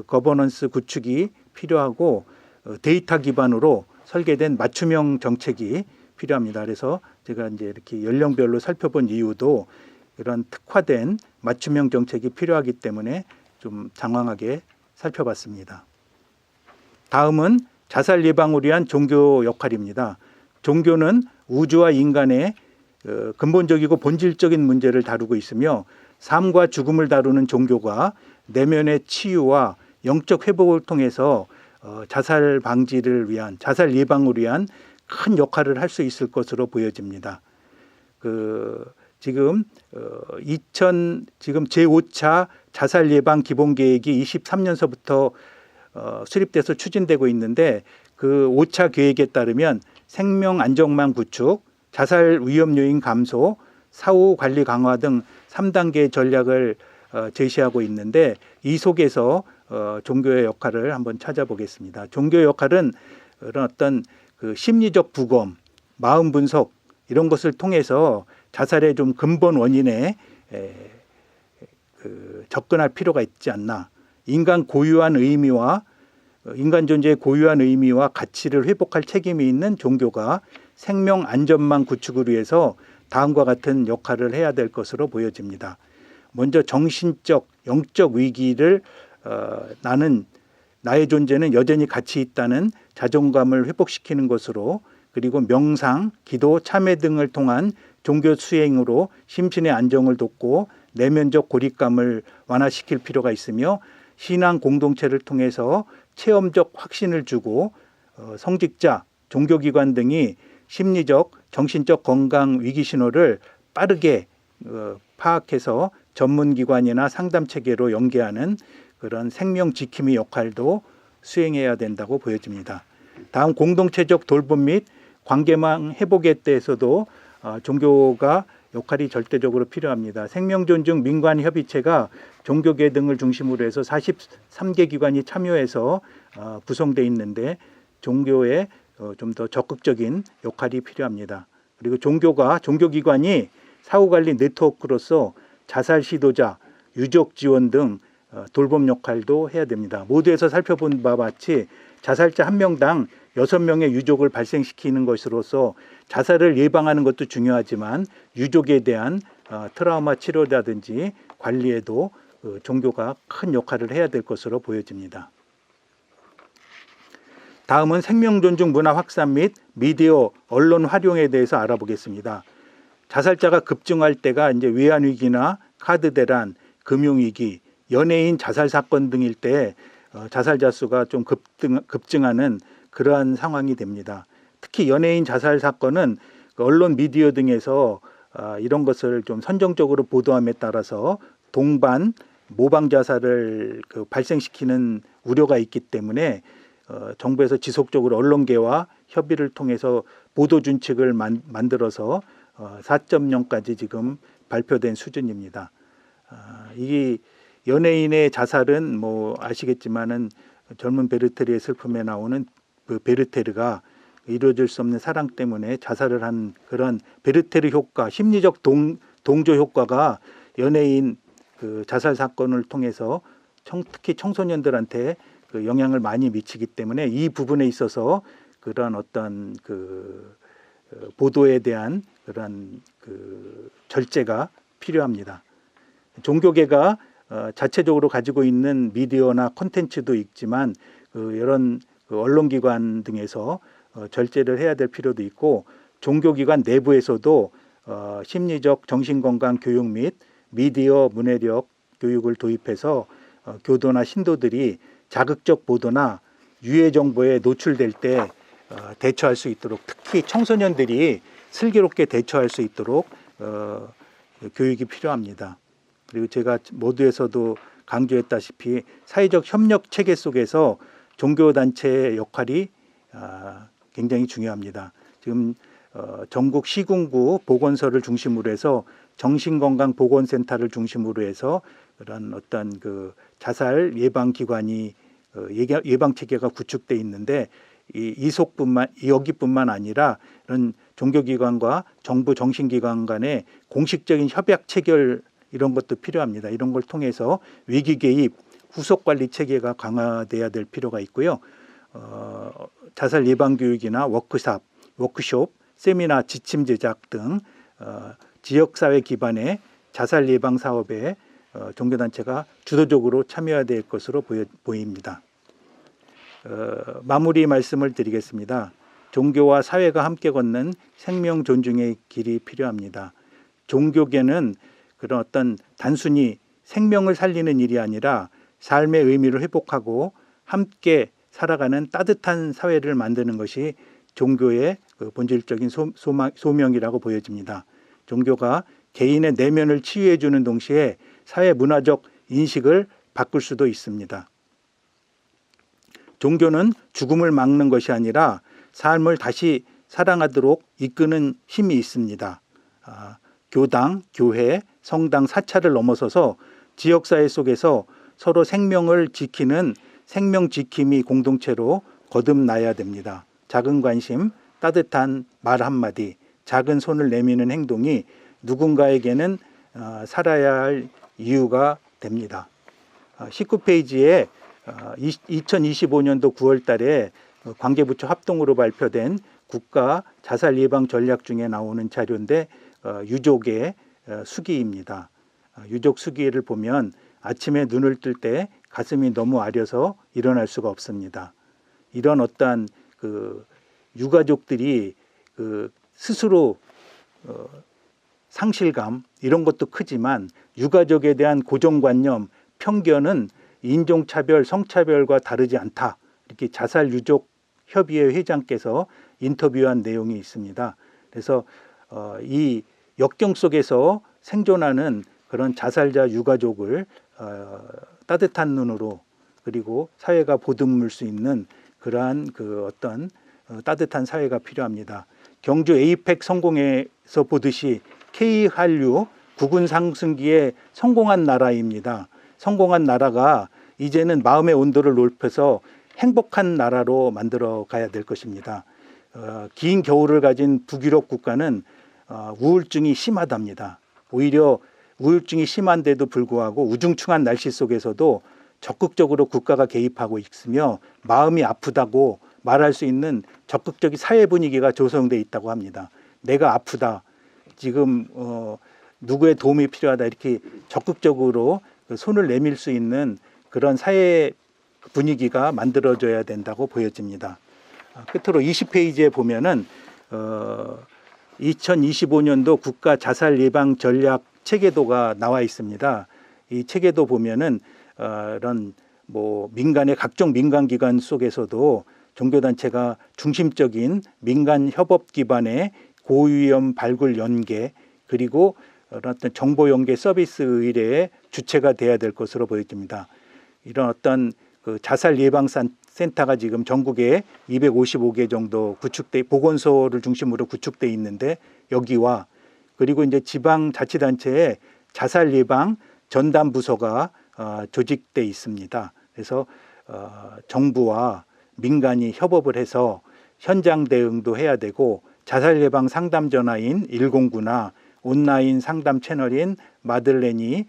거버넌스 구축이 필요하고 데이터 기반으로 설계된 맞춤형 정책이 필요합니다. 그래서 제가 이제 이렇게 연령별로 살펴본 이유도 이런 특화된 맞춤형 정책이 필요하기 때문에 좀 장황하게 살펴봤습니다. 다음은 자살 예방을 위한 종교 역할입니다. 종교는 우주와 인간의 근본적이고 본질적인 문제를 다루고 있으며 삶과 죽음을 다루는 종교가 내면의 치유와 영적 회복을 통해서 자살 방지를 위한 자살 예방을 위한 큰 역할을 할 수 있을 것으로 보여집니다. 지금 지금 제5차 자살 예방 기본 계획이 23년서부터 수립돼서 추진되고 있는데 그 5차 계획에 따르면 생명 안정망 구축, 자살 위험 요인 감소, 사후 관리 강화 등 3단계 전략을 제시하고 있는데 이 속에서 종교의 역할을 한번 찾아보겠습니다. 종교의 역할은 그런 어떤 그 심리적 부검, 마음 분석 이런 것을 통해서 자살의 좀 근본 원인에 접근할 필요가 있지 않나. 인간 존재의 고유한 의미와 가치를 회복할 책임이 있는 종교가 생명 안전망 구축을 위해서 다음과 같은 역할을 해야 될 것으로 보여집니다. 먼저 정신적, 영적 위기를 나의 존재는 여전히 가치 있다는 자존감을 회복시키는 것으로, 그리고 명상, 기도, 참회 등을 통한 종교 수행으로 심신의 안정을 돕고 내면적 고립감을 완화시킬 필요가 있으며, 신앙 공동체를 통해서 체험적 확신을 주고 성직자, 종교기관 등이 심리적, 정신적 건강 위기 신호를 빠르게 파악해서 전문기관이나 상담체계로 연계하는 그런 생명 지킴이 역할도 수행해야 된다고 보여집니다. 다음, 공동체적 돌봄 및 관계망 회복에 대해서도 종교가 역할이 절대적으로 필요합니다. 생명존중 민관협의체가 종교계 등을 중심으로 해서 43개 기관이 참여해서 구성되어 있는데 종교에 좀 더 적극적인 역할이 필요합니다. 그리고 종교기관이 사후관리 네트워크로서 자살 시도자, 유족 지원 등 돌봄 역할도 해야 됩니다. 모두에서 살펴본 바와 같이 자살자 1명당 6명의 유족을 발생시키는 것으로서 자살을 예방하는 것도 중요하지만 유족에 대한 트라우마 치료라든지 관리에도 종교가 큰 역할을 해야 될 것으로 보여집니다. 다음은 생명존중 문화 확산 및 미디어, 언론 활용에 대해서 알아보겠습니다. 자살자가 급증할 때가 이제 외환위기나 카드 대란, 금융위기, 연예인 자살 사건 등일 때 자살자 수가 좀 급증하는 그러한 상황이 됩니다. 특히 연예인 자살 사건은 언론 미디어 등에서 이런 것을 좀 선정적으로 보도함에 따라서 동반, 모방 자살을 발생시키는 우려가 있기 때문에 정부에서 지속적으로 언론계와 협의를 통해서 보도 준칙을 만들어서 4.0까지 지금 발표된 수준입니다. 이 연예인의 자살은 뭐 아시겠지만은 젊은 베르테르의 슬픔에 나오는 그 베르테르가 이루어질 수 없는 사랑 때문에 자살을 한 그런 베르테르 효과, 심리적 동조 효과가 연예인 그 자살 사건을 통해서 특히 청소년들한테 그 영향을 많이 미치기 때문에 이 부분에 있어서 그런 어떤 그 보도에 대한 그런 그 절제가 필요합니다. 종교계가 자체적으로 가지고 있는 미디어나 콘텐츠도 있지만 이런 언론기관 등에서 절제를 해야 될 필요도 있고, 종교기관 내부에서도 심리적 정신건강 교육 및 미디어 문해력 교육을 도입해서 교도나 신도들이 자극적 보도나 유해 정보에 노출될 때 대처할 수 있도록, 특히 청소년들이 슬기롭게 대처할 수 있도록 교육이 필요합니다. 그리고 제가 모두에서도 강조했다시피 사회적 협력 체계 속에서 종교단체의 역할이 굉장히 중요합니다. 지금 전국 시군구 보건소를 중심으로 해서 정신건강보건센터를 중심으로 해서 그런 어떤 그 자살 예방 기관이 예방 체계가 구축돼 있는데 여기뿐만 아니라 이런 종교기관과 정부 정신기관 간의 공식적인 협약 체결 이런 것도 필요합니다. 이런 걸 통해서 위기 개입, 후속 관리 체계가 강화돼야 될 필요가 있고요. 자살 예방 교육이나 워크숍, 세미나, 지침 제작 등 지역사회 기반의 자살 예방 사업에 종교단체가 주도적으로 참여해야 될 것으로 보입니다. 마무리 말씀을 드리겠습니다. 종교와 사회가 함께 걷는 생명 존중의 길이 필요합니다. 종교계는 그런 어떤 단순히 생명을 살리는 일이 아니라 삶의 의미를 회복하고 함께 살아가는 따뜻한 사회를 만드는 것이 종교의 그 본질적인 소명이라고 보여집니다. 종교가 개인의 내면을 치유해 주는 동시에 사회 문화적 인식을 바꿀 수도 있습니다. 종교는 죽음을 막는 것이 아니라 삶을 다시 사랑하도록 이끄는 힘이 있습니다. 교당, 교회, 성당, 사찰을 넘어서서 지역사회 속에서 서로 생명을 지키는 생명지킴이 공동체로 거듭나야 됩니다. 작은 관심, 따뜻한 말 한마디, 작은 손을 내미는 행동이 누군가에게는 살아야 할 이유가 됩니다. 19페이지에 2025년도 9월 달에 관계부처 합동으로 발표된 국가 자살 예방 전략 중에 나오는 자료인데 유족의 수기입니다. 유족 수기를 보면 아침에 눈을 뜰 때 가슴이 너무 아려서 일어날 수가 없습니다. 이런 어떠한 그 유가족들이 그 스스로 상실감 이런 것도 크지만 유가족에 대한 고정관념, 편견은 인종차별, 성차별과 다르지 않다. 이렇게 자살 유족 협의회 회장께서 인터뷰한 내용이 있습니다. 그래서 이 역경 속에서 생존하는 그런 자살자 유가족을 따뜻한 눈으로 그리고 사회가 보듬을 수 있는 그러한 그 어떤 따뜻한 사회가 필요합니다. 경주 에이펙 성공에서 보듯이 K한류 국군 상승기에 성공한 나라입니다. 성공한 나라가 이제는 마음의 온도를 높여서 행복한 나라로 만들어 가야 될 것입니다. 긴 겨울을 가진 북유럽 국가는 우울증이 심하답니다. 오히려 우울증이 심한데도 불구하고 우중충한 날씨 속에서도 적극적으로 국가가 개입하고 있으며 마음이 아프다고 말할 수 있는 적극적인 사회 분위기가 조성되어 있다고 합니다. 내가 아프다. 지금 누구의 도움이 필요하다. 이렇게 적극적으로 손을 내밀 수 있는 그런 사회 분위기가 만들어져야 된다고 보여집니다. 끝으로 20페이지에 보면은 2025년도 국가 자살 예방 전략 체계도가 나와 있습니다. 이 체계도 보면은 이런 뭐 민간의 각종 민간 기관 속에서도 종교단체가 중심적인 민간 협업 기반의 고위험 발굴 연계 그리고 어떤 정보 연계 서비스 의뢰의 주체가 돼야 될 것으로 보여집니다. 이런 어떤 그 자살 예방 센터가 지금 전국에 255개 정도 보건소를 중심으로 구축돼 있는데 여기와 그리고 이제 지방 자치단체에 자살 예방 전담 부서가 조직돼 있습니다. 그래서 정부와 민간이 협업을 해서 현장 대응도 해야 되고 자살 예방 상담 전화인 109나 온라인 상담 채널인 마들렌이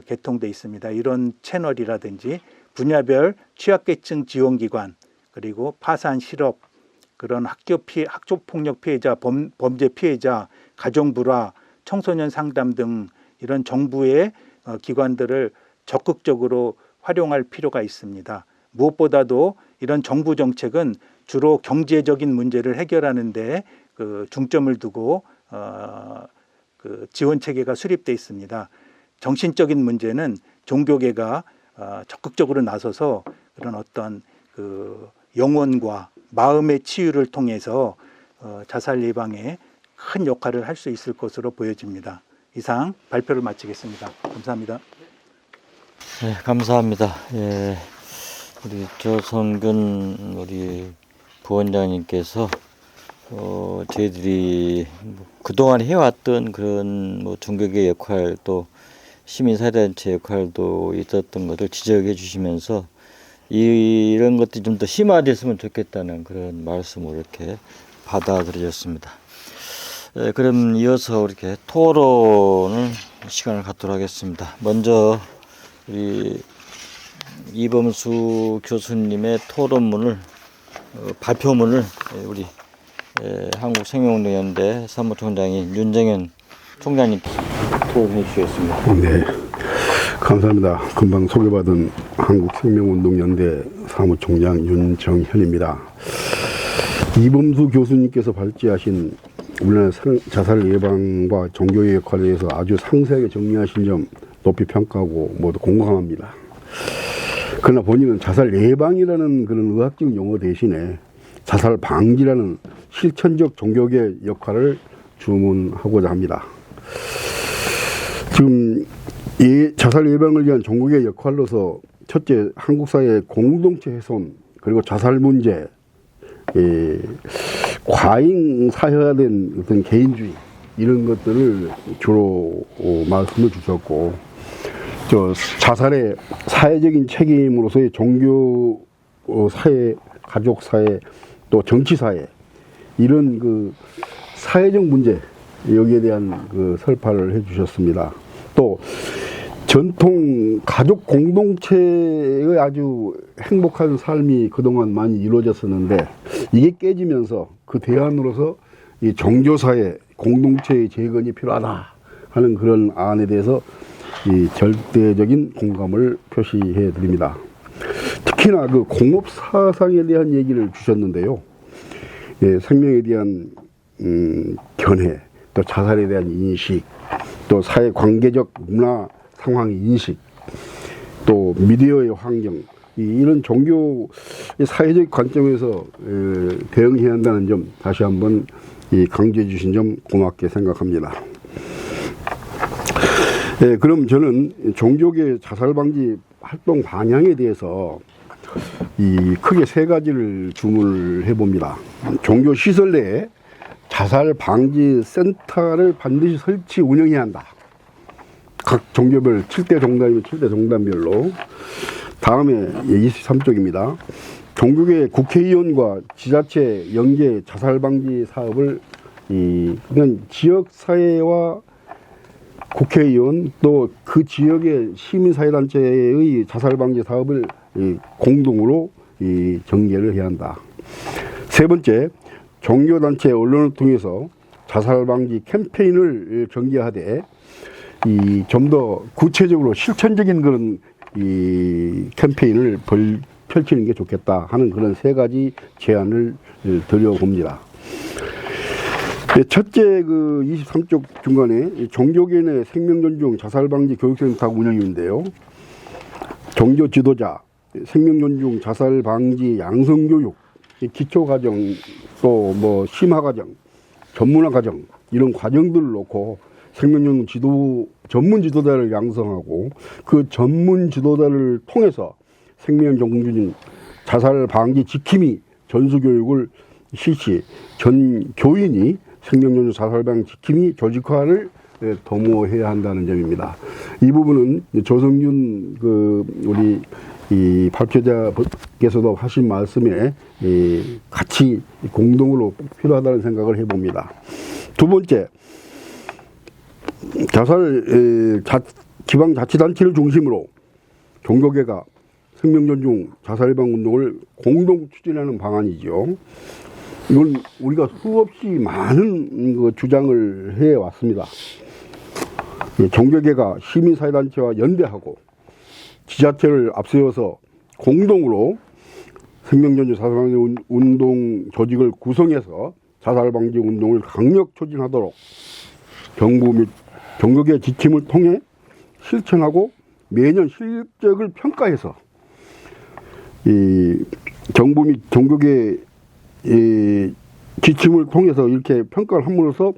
개통돼 있습니다. 이런 채널이라든지 분야별 취약계층 지원기관 그리고 파산 실업 그런 학교폭력 피해자 범죄 피해자 가정불화 청소년 상담 등 이런 정부의 기관들을 적극적으로 활용할 필요가 있습니다. 무엇보다도 이런 정부 정책은 주로 경제적인 문제를 해결하는 데 그 중점을 두고 그 지원 체계가 수립돼 있습니다. 정신적인 문제는 종교계가 적극적으로 나서서 그런 어떤 그 영혼과 마음의 치유를 통해서 자살 예방에 큰 역할을 할 수 있을 것으로 보여집니다. 이상 발표를 마치겠습니다. 감사합니다. 네, 감사합니다. 예, 우리 조성균 우리 부원장님께서 저희들이 그동안 해왔던 그런 뭐 종교계 역할 또 시민사회단체 역할도 있었던 것을 지적해 주시면서 이런 것들이 좀 더 심화됐으면 좋겠다는 그런 말씀을 이렇게 받아들여졌습니다. 그럼 이어서 이렇게 토론을 시간을 갖도록 하겠습니다. 먼저 우리 이범수 교수님의 토론문을 발표문을 우리 한국생명운동연대 사무총장인 윤정현 총장님께 토론해 주시겠습니다. 네, 감사합니다. 금방 소개받은 한국생명운동연대 사무총장 윤정현입니다. 이범수 교수님께서 발제하신 우리나라 자살 예방과 종교의 역할에 대해서 아주 상세하게 정리하신 점 높이 평가하고 모두 공감합니다. 그러나 본인은 자살 예방이라는 그런 의학적인 용어 대신에 자살 방지라는 실천적 종교계 역할을 주문하고자 합니다. 지금 이 자살 예방을 위한 종교계 역할로서 첫째, 한국 사회의 공동체 훼손 그리고 자살 문제, 과잉사회화된 어떤 개인주의 이런 것들을 주로 말씀을 주셨고, 자살의 사회적인 책임으로서의 종교 사회, 가족 사회, 또 정치 사회 이런 그 사회적 문제 여기에 대한 그 설파를 해주셨습니다. 또 전통 가족 공동체의 아주 행복한 삶이 그동안 많이 이루어졌었는데 이게 깨지면서 그 대안으로서 이 종교사회 공동체의 재건이 필요하다 하는 그런 안에 대해서 이 절대적인 공감을 표시해 드립니다. 특히나 그 공업 사상에 대한 얘기를 주셨는데요. 생명에 대한 견해, 또 자살에 대한 인식, 또 사회 관계적 문화 상황 인식, 또 미디어의 환경, 이런 종교 사회적 관점에서 대응해야 한다는 점 다시 한번 강조해 주신 점 고맙게 생각합니다. 그럼 저는 종교계 자살 방지 활동 방향에 대해서 크게 세 가지를 주문을 해봅니다. 종교 시설 내에 자살 방지 센터를 반드시 설치 운영해야 한다. 각 종교별 7대 종단이면 7대 종단별로. 다음에 23쪽입니다. 종교계 국회의원과 지자체 연계 자살 방지 사업을 그냥 지역사회와 국회의원 또 그 지역의 시민사회단체의 자살 방지 사업을 공동으로 전개를 해야 한다. 세 번째, 종교단체 언론을 통해서 자살 방지 캠페인을 전개하되 좀 더 구체적으로 실천적인 그런 캠페인을 펼치는 게 좋겠다 하는 그런 세 가지 제안을 드려봅니다. 첫째, 그 23쪽 중간에 종교계 내 생명존중 자살방지 교육센터 운영인데요. 종교 지도자, 생명존중 자살방지 양성교육, 기초과정, 또 뭐 심화과정, 전문화과정 이런 과정들을 놓고 생명존중 전문 지도자를 양성하고 그 전문 지도자를 통해서 생명존중 자살방지 지킴이 전수교육을 실시, 전 교인이 생명존중 자살방지 지킴이 조직화를 도모해야 한다는 점입니다. 이 부분은 조성균 우리 발표자께서도 하신 말씀에 같이 공동으로 필요하다는 생각을 해봅니다. 두 번째, 지방자치단체를 중심으로 종교계가 생명존중 자살예방 운동을 공동 추진하는 방안이죠. 이건 우리가 수없이 많은 주장을 해왔습니다. 종교계가 시민사회단체와 연대하고 지자체를 앞세워서 공동으로 생명존중 자살방지 운동 조직을 구성해서 자살방지 운동을 강력 추진하도록 정부 및 종교계 지침을 통해 실천하고 매년 실적을 평가해서 정부 및 종교계 지침을 통해서 이렇게 평가를 함으로써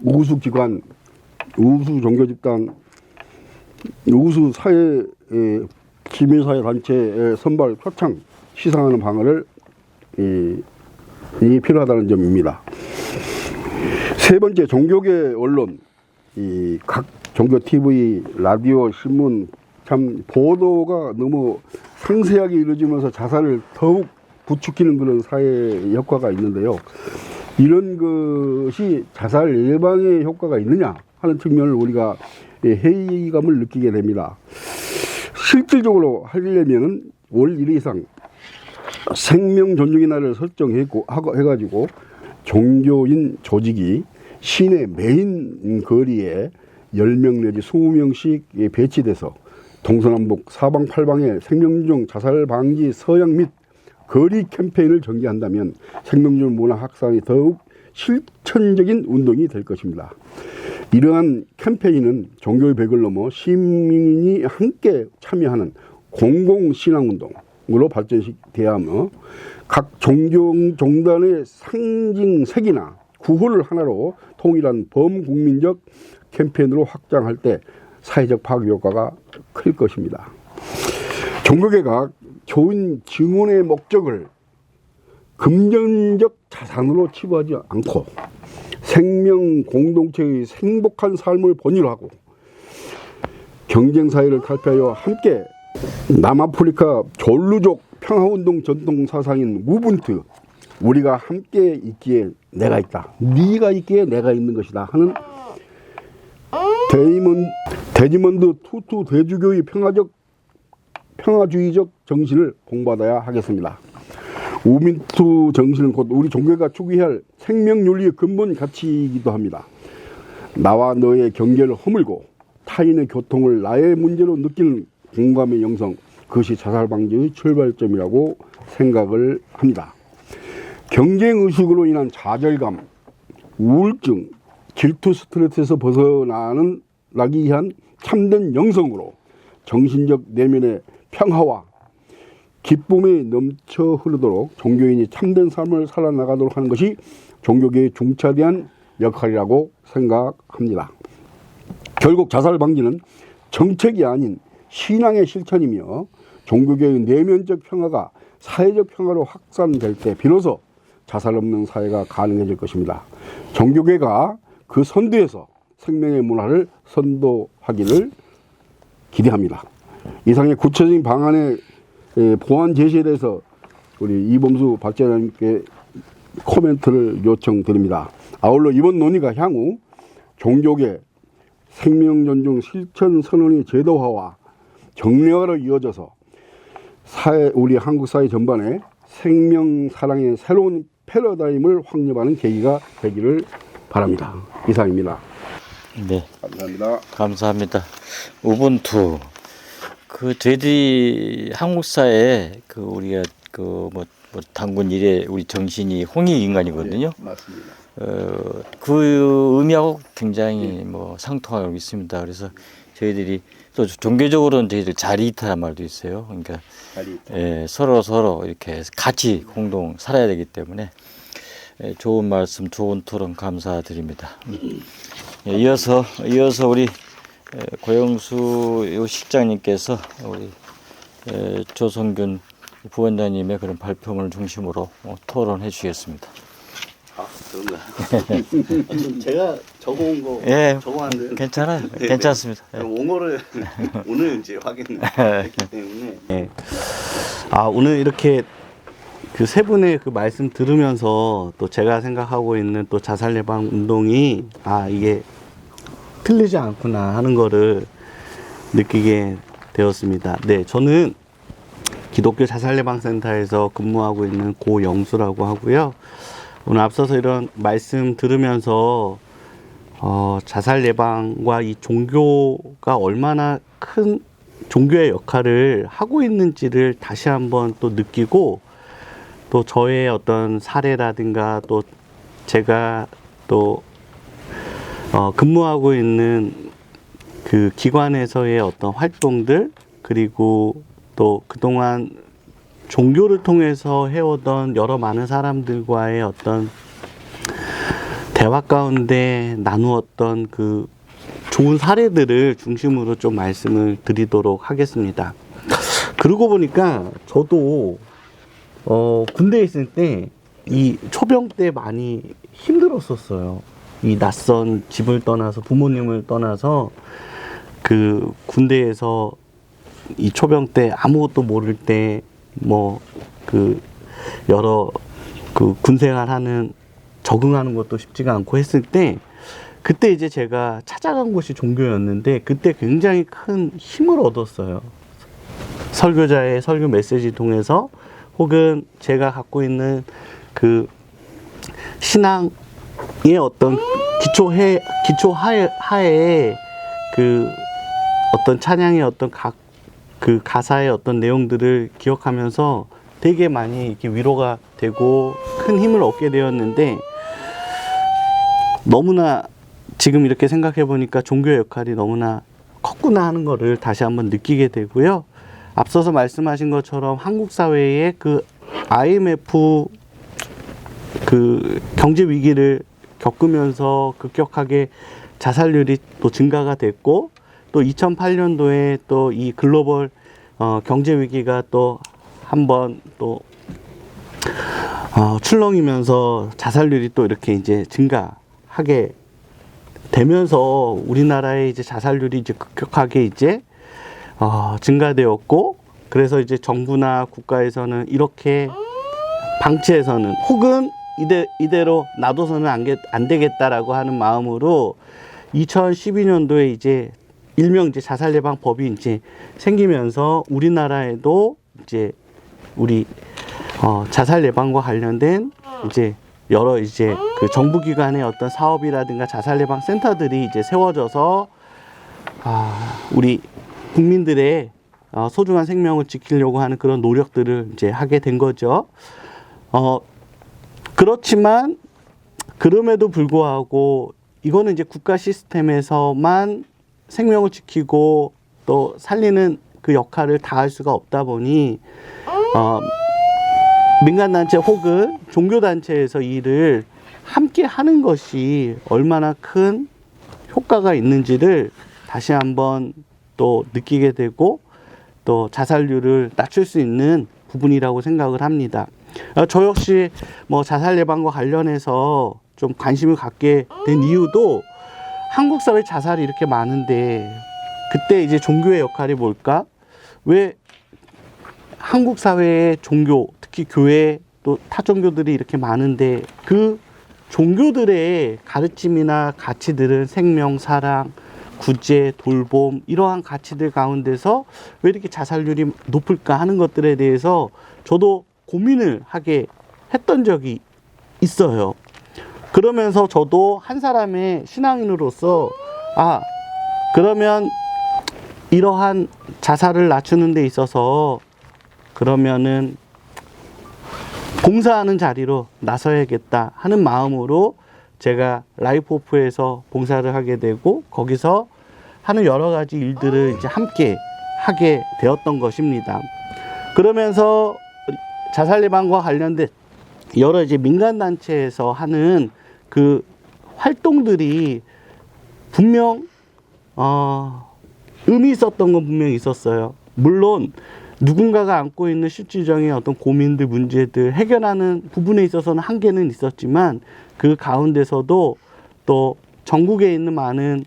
우수기관, 우수종교집단, 우수사회 시민사회단체 선발 표창 시상하는 방안을 필요하다는 점입니다. 세 번째, 종교계 언론, 각 종교 TV, 라디오, 신문 참 보도가 너무 상세하게 이루어지면서 자살을 더욱 부추기는 그런 사회 효과가 있는데요. 이런 것이 자살 예방에 효과가 있느냐 하는 측면을 우리가 회의감을 느끼게 됩니다. 실질적으로 하려면 월 1회 이상 생명 존중의 날을 설정해가지고 종교인 조직이 시내 메인 거리에 10명 내지 20명씩 배치돼서 동서남북 사방팔방에 생명존중 자살 방지 서약 및 거리 캠페인을 전개한다면 생명줄 문화 확산이 더욱 실천적인 운동이 될 것입니다. 이러한 캠페인은 종교의 벽을 넘어 시민이 함께 참여하는 공공신앙운동으로 발전돼야 하며 각 종단의 상징색이나 구호를 하나로 통일한 범국민적 캠페인으로 확장할 때 사회적 파급 효과가 클 것입니다. 종교계가 좋은 증언의 목적을 금전적 자산으로 치부하지 않고 생명 공동체의 행복한 삶을 본의로 하고 경쟁사회를 탈피하여 함께 남아프리카 졸루족 평화운동 전통 사상인 우분투, 우리가 함께 있기에 내가 있다, 네가 있기에 내가 있는 것이다 하는 데지먼드 투투 대주교의 평화주의적 정신을 공부받아야 하겠습니다. 우민투 정신은 곧 우리 종교가 추구해야 할 생명윤리의 근본 가치이기도 합니다. 나와 너의 경계를 허물고 타인의 고통을 나의 문제로 느끼는 공감의 영성, 그것이 자살 방지의 출발점이라고 생각을 합니다. 경쟁의식으로 인한 좌절감, 우울증, 질투 스트레스에서 벗어나기 위한 참된 영성으로 정신적 내면의 평화와 기쁨이 넘쳐 흐르도록 종교인이 참된 삶을 살아나가도록 하는 것이 종교계의 중차대한 역할이라고 생각합니다. 결국 자살 방지는 정책이 아닌 신앙의 실천이며 종교계의 내면적 평화가 사회적 평화로 확산될 때 비로소 자살 없는 사회가 가능해질 것입니다. 종교계가 그 선두에서 생명의 문화를 선도하기를 기대합니다. 이상의 구체적인 방안의 보완 제시에 대해서 우리 이범수 박재장님께 코멘트를 요청드립니다. 아울러 이번 논의가 향후 종교계 생명 존중 실천 선언의 제도화와 정례화로 이어져서 우리 한국 사회 전반에 생명 사랑의 새로운 패러다임을 확립하는 계기가 되기를 바랍니다. 이상입니다. 네, 감사합니다. 감사합니다. 우분투. 저희들이 한국 사회에 우리가 단군 이래 우리 정신이 홍익 인간이거든요. 네, 맞습니다. 그 의미하고 굉장히 상통하고 있습니다. 그래서 저희들이 또 종교적으로는 저희들 자리이타란 말도 있어요. 그러니까 서로 이렇게 같이 공동 살아야 되기 때문에 좋은 말씀, 좋은 토론 감사드립니다. 이어서 우리 고영수 실장님께서 우리 조성균 부원장님의 그런 발표문을 중심으로 토론해 주시겠습니다. 그런가요? 제가 적어온 거 적어왔는데 괜찮아요. 괜찮습니다. 온 거를 오늘 이제 확인했기 때문에 오늘 이렇게 그 세 분의 그 말씀 들으면서 또 제가 생각하고 있는 또 자살 예방 운동이 이게 틀리지 않구나 하는 거를 느끼게 되었습니다. 네, 저는 기독교 자살예방센터에서 근무하고 있는 고영수라고 하고요. 오늘 앞서서 이런 말씀 들으면서 자살 예방과 이 종교가 얼마나 큰 종교의 역할을 하고 있는지를 다시 한번 또 느끼고, 또 저의 어떤 사례라든가 또 제가 또 근무하고 있는 그 기관에서의 어떤 활동들, 그리고 또 그동안 종교를 통해서 해오던 여러 많은 사람들과의 어떤 대화 가운데 나누었던 그 좋은 사례들을 중심으로 좀 말씀을 드리도록 하겠습니다. 그러고 보니까 저도 군대에 있을 때 이 초병 때 많이 힘들었었어요. 이 낯선 집을 떠나서 부모님을 떠나서 그 군대에서 이 초병 때 아무것도 모를 때 여러 군생활하는 적응하는 것도 쉽지가 않고 했을 때, 그때 이제 제가 찾아간 곳이 종교였는데 그때 굉장히 큰 힘을 얻었어요. 설교자의 설교 메시지 통해서, 혹은 제가 갖고 있는 그 신앙의 어떤 기초 하에 그 어떤 찬양의 어떤 그 가사의 어떤 내용들을 기억하면서 되게 많이 이렇게 위로가 되고 큰 힘을 얻게 되었는데, 너무나 지금 이렇게 생각해 보니까 종교의 역할이 너무나 컸구나 하는 거를 다시 한번 느끼게 되고요. 앞서서 말씀하신 것처럼 한국 사회의 그 IMF 그 경제 위기를 겪으면서 급격하게 자살률이 또 증가가 됐고, 또 2008년도에 또 이 글로벌 경제 위기가 또 한번 또 출렁이면서 자살률이 또 이렇게 이제 증가하게 되면서 우리나라의 이제 자살률이 이제 급격하게 이제 증가되었고, 그래서 이제 정부나 국가에서는 이렇게 방치해서는 혹은 이대로 놔둬서는 안 되겠다라고 하는 마음으로 2012년도에 이제 일명 이제 자살 예방 법이 이제 생기면서 우리나라에도 이제 우리 자살 예방과 관련된 이제 여러 이제 그 정부 기관의 어떤 사업이라든가 자살 예방 센터들이 이제 세워져서 우리 국민들의 소중한 생명을 지키려고 하는 그런 노력들을 이제 하게 된 거죠. 그렇지만 그럼에도 불구하고 이거는 이제 국가 시스템에서만 생명을 지키고 또 살리는 그 역할을 다할 수가 없다 보니 민간단체 혹은 종교단체에서 이 일을 함께 하는 것이 얼마나 큰 효과가 있는지를 다시 한번 또 느끼게 되고, 또 자살률을 낮출 수 있는 부분이라고 생각을 합니다. 저 역시 뭐 자살 예방과 관련해서 좀 관심을 갖게 된 이유도 한국 사회 자살이 이렇게 많은데 그때 이제 종교의 역할이 뭘까? 왜 한국 사회의 종교, 특히 교회 또 타 종교들이 이렇게 많은데 그 종교들의 가르침이나 가치들은 생명, 사랑, 구제, 돌봄 이러한 가치들 가운데서 왜 이렇게 자살률이 높을까 하는 것들에 대해서 저도 고민을 하게 했던 적이 있어요. 그러면서 저도 한 사람의 신앙인으로서 그러면 이러한 자살을 낮추는 데 있어서 그러면은 봉사하는 자리로 나서야겠다 하는 마음으로 제가 라이프호프에서 봉사를 하게 되고, 거기서 하는 여러 가지 일들을 이제 함께 하게 되었던 것입니다. 그러면서 자살 예방과 관련된 여러 이제 민간단체에서 하는 그 활동들이 분명 의미 있었던 건 분명히 있었어요. 물론 누군가가 안고 있는 실질적인 어떤 고민들, 문제들 해결하는 부분에 있어서는 한계는 있었지만, 그 가운데서도 또 전국에 있는 많은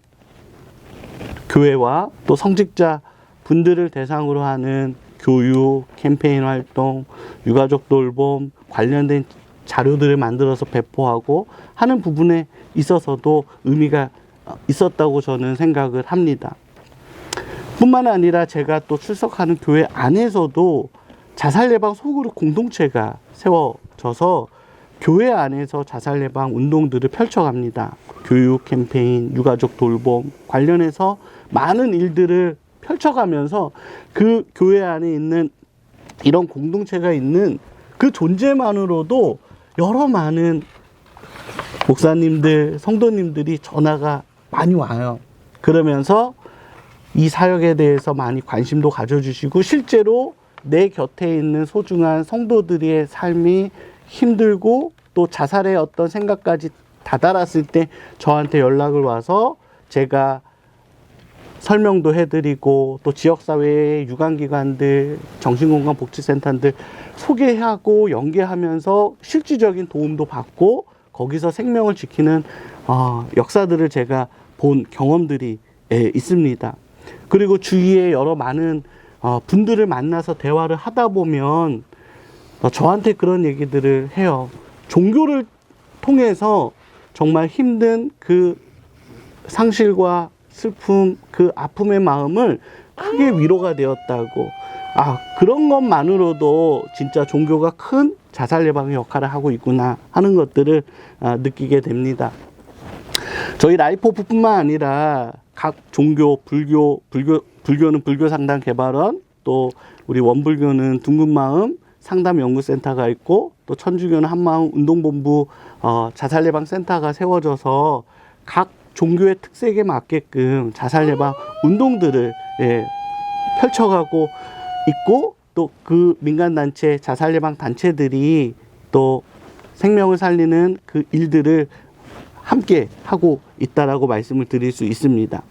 교회와 또 성직자 분들을 대상으로 하는 교육, 캠페인 활동, 유가족 돌봄 관련된 자료들을 만들어서 배포하고 하는 부분에 있어서도 의미가 있었다고 저는 생각을 합니다. 뿐만 아니라 제가 또 출석하는 교회 안에서도 자살 예방 소그룹 공동체가 세워져서 교회 안에서 자살 예방 운동들을 펼쳐갑니다. 교육 캠페인, 유가족 돌봄 관련해서 많은 일들을 펼쳐가면서 그 교회 안에 있는 이런 공동체가 있는 그 존재만으로도 여러 많은 목사님들, 성도님들이 전화가 많이 와요. 그러면서 이 사역에 대해서 많이 관심도 가져주시고, 실제로 내 곁에 있는 소중한 성도들의 삶이 힘들고 또 자살의 어떤 생각까지 다다랐을 때 저한테 연락을 와서 제가 설명도 해드리고, 또 지역사회의 유관기관들, 정신건강복지센터들 소개하고 연계하면서 실질적인 도움도 받고 거기서 생명을 지키는 역사들을 제가 본 경험들이 있습니다. 그리고 주위에 여러 많은 분들을 만나서 대화를 하다 보면 저한테 그런 얘기들을 해요. 종교를 통해서 정말 힘든 그 상실과 슬픔, 그 아픔의 마음을 크게 위로가 되었다고. 그런 것만으로도 진짜 종교가 큰 자살 예방의 역할을 하고 있구나 하는 것들을 느끼게 됩니다. 저희 라이프호프뿐만 아니라 각 종교, 불교는 불교상담개발원, 또 우리 원불교는 둥근마음, 상담연구센터가 있고 또 천주교는 한마음 운동본부 자살예방센터가 세워져서 각 종교의 특색에 맞게끔 자살예방 운동들을 펼쳐가고 있고 또 그 민간단체 자살예방 단체들이 또 생명을 살리는 그 일들을 함께 하고 있다라고 말씀을 드릴 수 있습니다.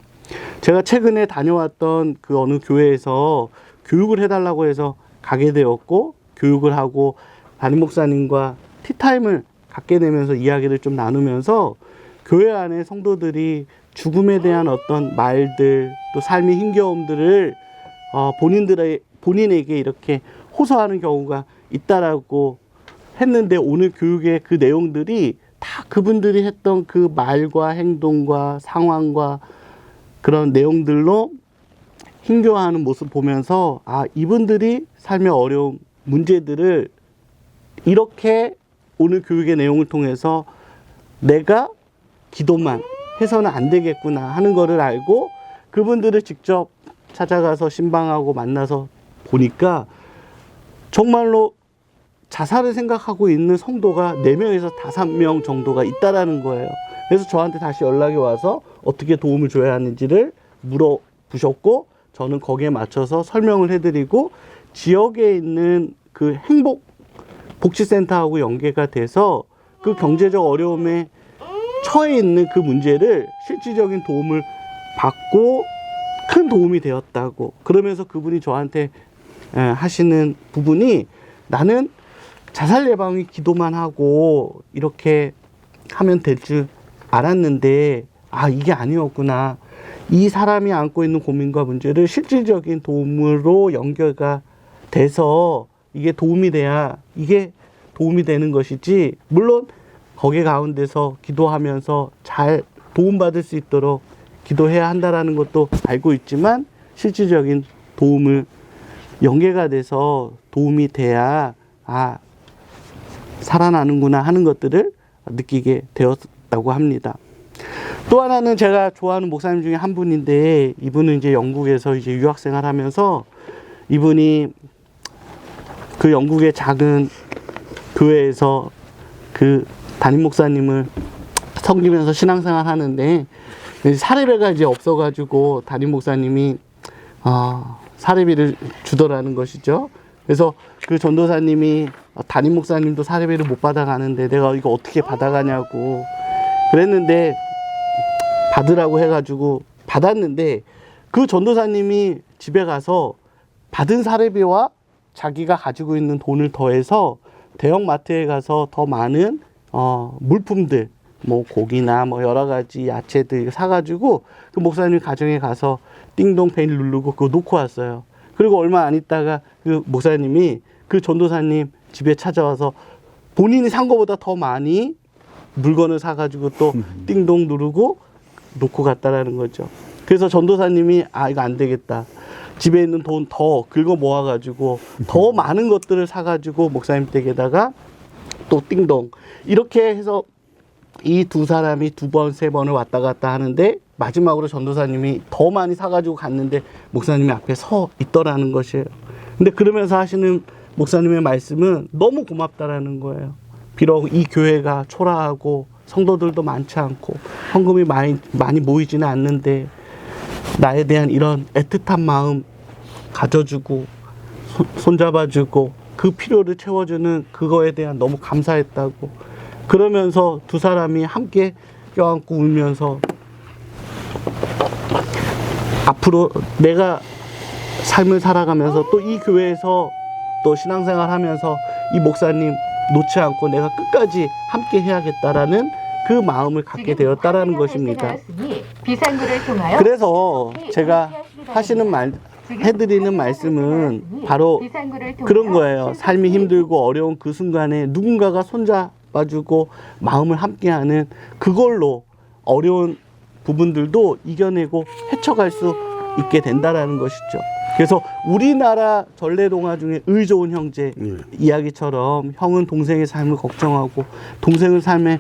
제가 최근에 다녀왔던 그 어느 교회에서 교육을 해달라고 해서 가게 되었고 교육을 하고 담임 목사님과 티타임을 갖게 되면서 이야기를 좀 나누면서 교회 안에 성도들이 죽음에 대한 어떤 말들 또 삶의 힘겨움들을 본인에게 이렇게 호소하는 경우가 있다라고 했는데 오늘 교육의 그 내용들이 다 그분들이 했던 그 말과 행동과 상황과 그런 내용들로 힘겨워하는 모습 보면서 아 이분들이 삶의 어려운 문제들을 이렇게 오늘 교육의 내용을 통해서 내가 기도만 해서는 안 되겠구나 하는 거를 알고 그분들을 직접 찾아가서 신방하고 만나서 보니까 정말로 자살을 생각하고 있는 성도가 4명에서 5명 정도가 있다라는 거예요. 그래서 저한테 다시 연락이 와서 어떻게 도움을 줘야 하는지를 물어보셨고 저는 거기에 맞춰서 설명을 해드리고 지역에 있는 그 행복 복지센터하고 연계가 돼서 그 경제적 어려움에 처해 있는 그 문제를 실질적인 도움을 받고 큰 도움이 되었다고 그러면서 그분이 저한테 하시는 부분이 나는 자살 예방이 기도만 하고 이렇게 하면 될 줄 알았는데 아 이게 아니었구나. 이 사람이 안고 있는 고민과 문제를 실질적인 도움으로 연결가 돼서 이게 도움이 돼야 이게 도움이 되는 것이지 물론 거기 가운데서 기도하면서 잘 도움받을 수 있도록 기도해야 한다라는 것도 알고 있지만 실질적인 도움을 연계가 돼서 도움이 돼야 아 살아나는구나 하는 것들을 느끼게 되었다고 합니다. 또 하나는 제가 좋아하는 목사님 중에 한 분인데 이분은 이제 영국에서 이제 유학생활 하면서 이분이 그 영국의 작은 교회에서 그 담임 목사님을 섬기면서 신앙생활 하는데 사례비가 이제 없어가지고 담임 목사님이 사례비를 주더라는 것이죠. 그래서 그 전도사님이 담임 목사님도 사례비를 못 받아가는데 내가 이거 어떻게 받아가냐고 그랬는데 받으라고 해가지고 받았는데 그 전도사님이 집에 가서 받은 사례비와 자기가 가지고 있는 돈을 더해서 대형마트에 가서 더 많은 물품들 뭐 고기나 뭐 여러 가지 야채들 사가지고 그 목사님 가정에 가서 띵동 벨 누르고 그거 놓고 왔어요. 그리고 얼마 안 있다가 그 목사님이 그 전도사님 집에 찾아와서 본인이 산 거보다 더 많이 물건을 사가지고 또 띵동 누르고 놓고 갔다라는 거죠. 그래서 전도사님이 아 이거 안 되겠다. 집에 있는 돈 더 긁어 모아가지고 더 많은 것들을 사가지고 목사님 댁에다가 또 띵동 이렇게 해서 이 두 사람이 2번, 3번을 왔다 갔다 하는데 마지막으로 전도사님이 더 많이 사가지고 갔는데 목사님이 앞에 서 있더라는 것이에요. 근데 그러면서 하시는 목사님의 말씀은 너무 고맙다라는 거예요. 비록 이 교회가 초라하고 성도들도 많지 않고 헌금이 많이 모이지는 않는데 나에 대한 이런 애틋한 마음 가져주고 손잡아주고 그 필요를 채워주는 그거에 대한 너무 감사했다고 그러면서 두 사람이 함께 껴안고 울면서 앞으로 내가 삶을 살아가면서 또 이 교회에서 또 신앙생활 하면서 이 목사님 놓지 않고 내가 끝까지 함께 해야겠다라는 그 마음을 갖게 되었다라는 것입니다. 그래서 제가 해드리는 말씀은 바로 그런 거예요. 삶이 힘들고 어려운 그 순간에 누군가가 손잡아주고 마음을 함께하는 그걸로 어려운 부분들도 이겨내고 헤쳐갈 수 있게 된다라는 것이죠. 그래서 우리나라 전래동화 중에 의 좋은 형제 이야기처럼 형은 동생의 삶을 걱정하고 동생의 삶에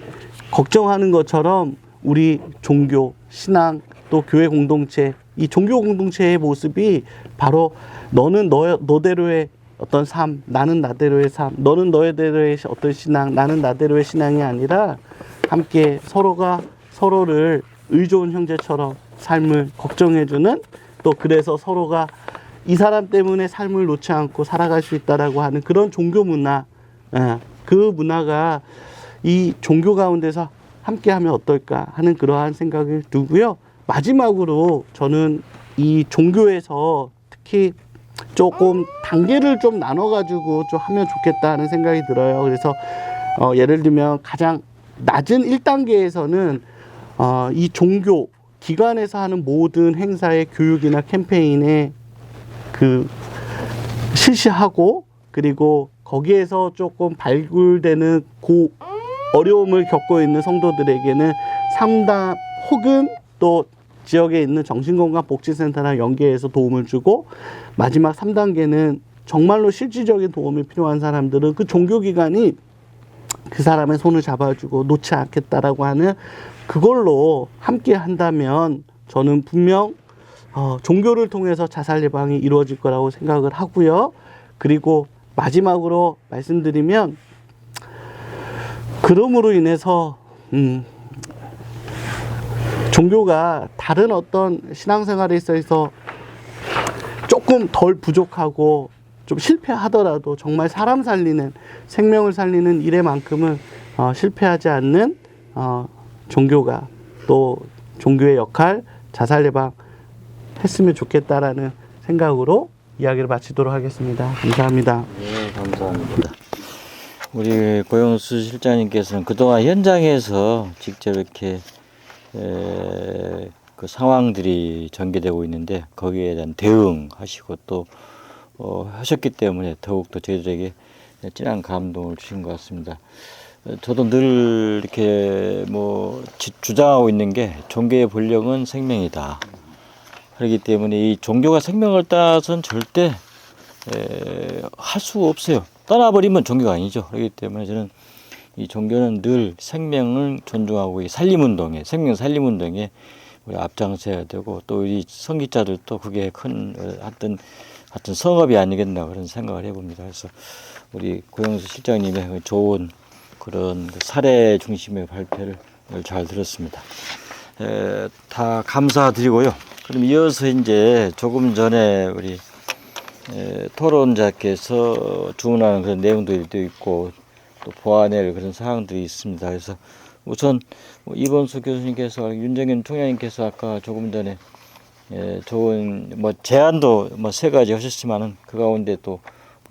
걱정하는 것처럼 우리 종교, 신앙, 또 교회 공동체, 이 종교 공동체의 모습이 바로 너는 너대로의 어떤 삶, 나는 나대로의 삶, 너는 너희대로의 어떤 신앙, 나는 나대로의 신앙이 아니라 함께 서로가 서로를 의좋은 형제처럼 삶을 걱정해주는, 또 그래서 서로가 이 사람 때문에 삶을 놓지 않고 살아갈 수 있다라고 하는 그런 종교 문화, 그 문화가 이 종교 가운데서 함께하면 어떨까 하는 그러한 생각을 두고요. 마지막으로 저는 이 종교에서 특히 조금 단계를 좀 나눠가지고 좀 하면 좋겠다 하는 생각이 들어요. 그래서 예를 들면 가장 낮은 1단계에서는 이 종교 기관에서 하는 모든 행사의 교육이나 캠페인에 그 실시하고, 그리고 거기에서 조금 발굴되는 어려움을 겪고 있는 성도들에게는 상담 혹은 또 지역에 있는 정신건강 복지센터랑 연계해서 도움을 주고, 마지막 3단계는 정말로 실질적인 도움이 필요한 사람들은 그 종교기관이 그 사람의 손을 잡아주고 놓지 않겠다라고 하는 그걸로 함께 한다면 저는 분명 종교를 통해서 자살 예방이 이루어질 거라고 생각을 하고요. 그리고 마지막으로 말씀드리면, 그럼으로 인해서 종교가 다른 어떤 신앙생활에 있어서 조금 덜 부족하고 좀 실패하더라도 정말 사람 살리는, 생명을 살리는 일에만큼은 실패하지 않는 종교가, 또 종교의 역할, 자살 예방 했으면 좋겠다라는 생각으로 이야기를 마치도록 하겠습니다. 감사합니다. 네, 감사합니다. 우리 고영수 실장님께서는 그동안 현장에서 직접 이렇게 그 상황들이 전개되고 있는데 거기에 대한 대응하시고 또 하셨기 때문에 더욱더 저희들에게 진한 감동을 주신 것 같습니다. 저도 늘 이렇게 주장하고 있는 게 종교의 본령은 생명이다. 그렇기 때문에 이 종교가 생명을 따서는 절대 할 수가 없어요. 떠나버리면 종교가 아니죠. 그렇기 때문에 저는 이 종교는 늘 생명을 존중하고 이 살림운동에, 생명 살림운동에 우리 앞장서야 되고, 또 우리 선기자들도 그게 큰 하여튼 성업이 아니겠나 그런 생각을 해봅니다. 그래서 우리 고영수 실장님의 좋은 그런 사례 중심의 발표를 잘 들었습니다. 다 감사드리고요. 그럼 이어서 이제 조금 전에 우리 토론자께서 주문하는 그런 내용들도 있고 또 보완할 그런 사항들이 있습니다. 그래서 우선 이범수 교수님께서, 윤정현 총장님께서 아까 조금 전에 좋은 제안도 3가지 하셨지만은 그 가운데 또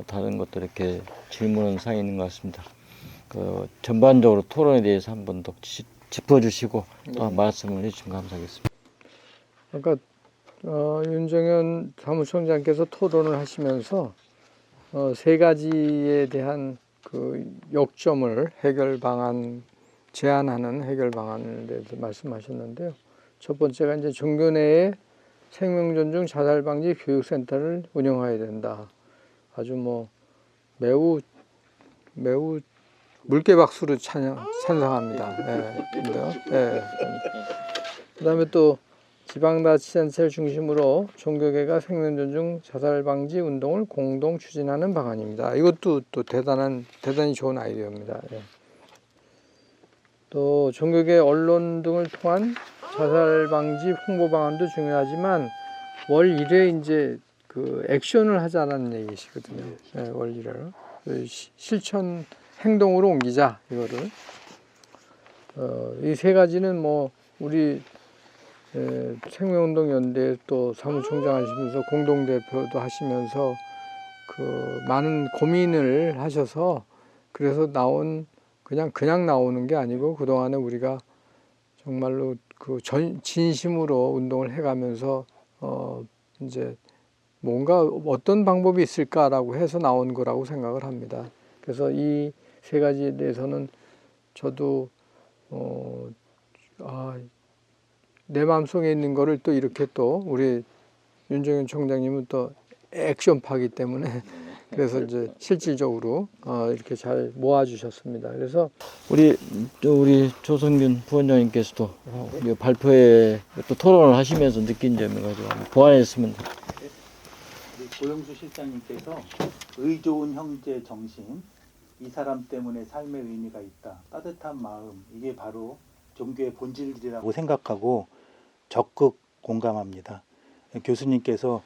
다른 것도 이렇게 질문은 상이 있는 것 같습니다. 그 전반적으로 토론에 대해서 한 번 더 짚어주시고 또 말씀을 해주시면 감사하겠습니다. 아까 윤정현 사무총장께서 토론을 하시면서 3가지에 대한 그 역점을 해결 방안, 제안하는 해결 방안에 대해서 말씀하셨는데요. 첫 번째가 이제 종교 내에 생명존중 자살방지 교육센터를 운영해야 된다. 아주 매우 물개박수로 찬성합니다. 그다음에 또 지방자치단체를 중심으로 종교계가 생명존중 자살방지 운동을 공동 추진하는 방안입니다. 이것도 또 대단히 좋은 아이디어입니다. 또 종교계 언론 등을 통한 자살방지 홍보 방안도 중요하지만 월 1회 이제 그 액션을 하자는 얘기시거든요. 월 1회로 실천 행동으로 옮기자 이거를. 이 3가지는 우리 생명운동연대 또 사무총장 하시면서 공동대표도 하시면서 그 많은 고민을 하셔서 그래서 그냥 나오는 게 아니고 그동안에 우리가 정말로 그 진심으로 운동을 해가면서 이제 뭔가 어떤 방법이 있을까라고 해서 나온 거라고 생각을 합니다. 그래서 이 3가지에 대해서는 저도 내 마음속에 있는 거를 또 이렇게 또 우리 윤정현 총장님은 또 액션파기 때문에 그래서 이제 실질적으로 이렇게 잘 모아주셨습니다. 그래서 우리 조성균 부원장님께서도 발표에 또 토론을 하시면서 느낀 점을 가지고 보완했으면 고영수 실장님께서 의 좋은 형제 정신, 이 사람 때문에 삶의 의미가 있다, 따뜻한 마음, 이게 바로 종교의 본질이라고 생각하고 적극 공감합니다. 교수님께서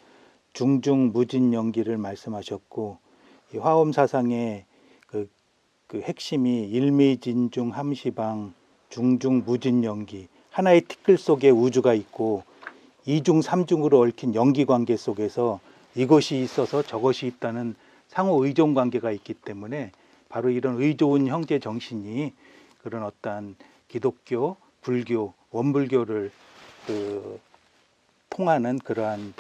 중중무진 연기를 말씀하셨고, 이 화엄 사상의 그 핵심이 일미진중 함시방 중중무진 연기, 하나의 티끌 속에 우주가 있고 이중 삼중으로 얽힌 연기 관계 속에서 이것이 있어서 저것이 있다는 상호 의존 관계가 있기 때문에 바로 이런 의 좋은 형제 정신이 그런 어떤 기독교, 불교, 원불교를 통하는 그러한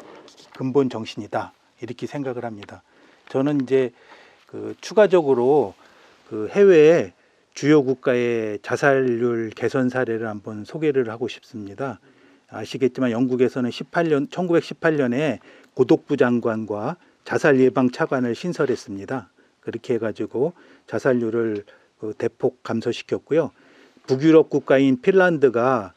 근본 정신이다, 이렇게 생각을 합니다. 저는 이제 추가적으로 해외 주요 국가의 자살률 개선 사례를 한번 소개를 하고 싶습니다. 아시겠지만 영국에서는 1918년에 고독부 장관과 자살 예방 차관을 신설했습니다. 그렇게 해가지고 자살률을 대폭 감소시켰고요. 북유럽 국가인 핀란드가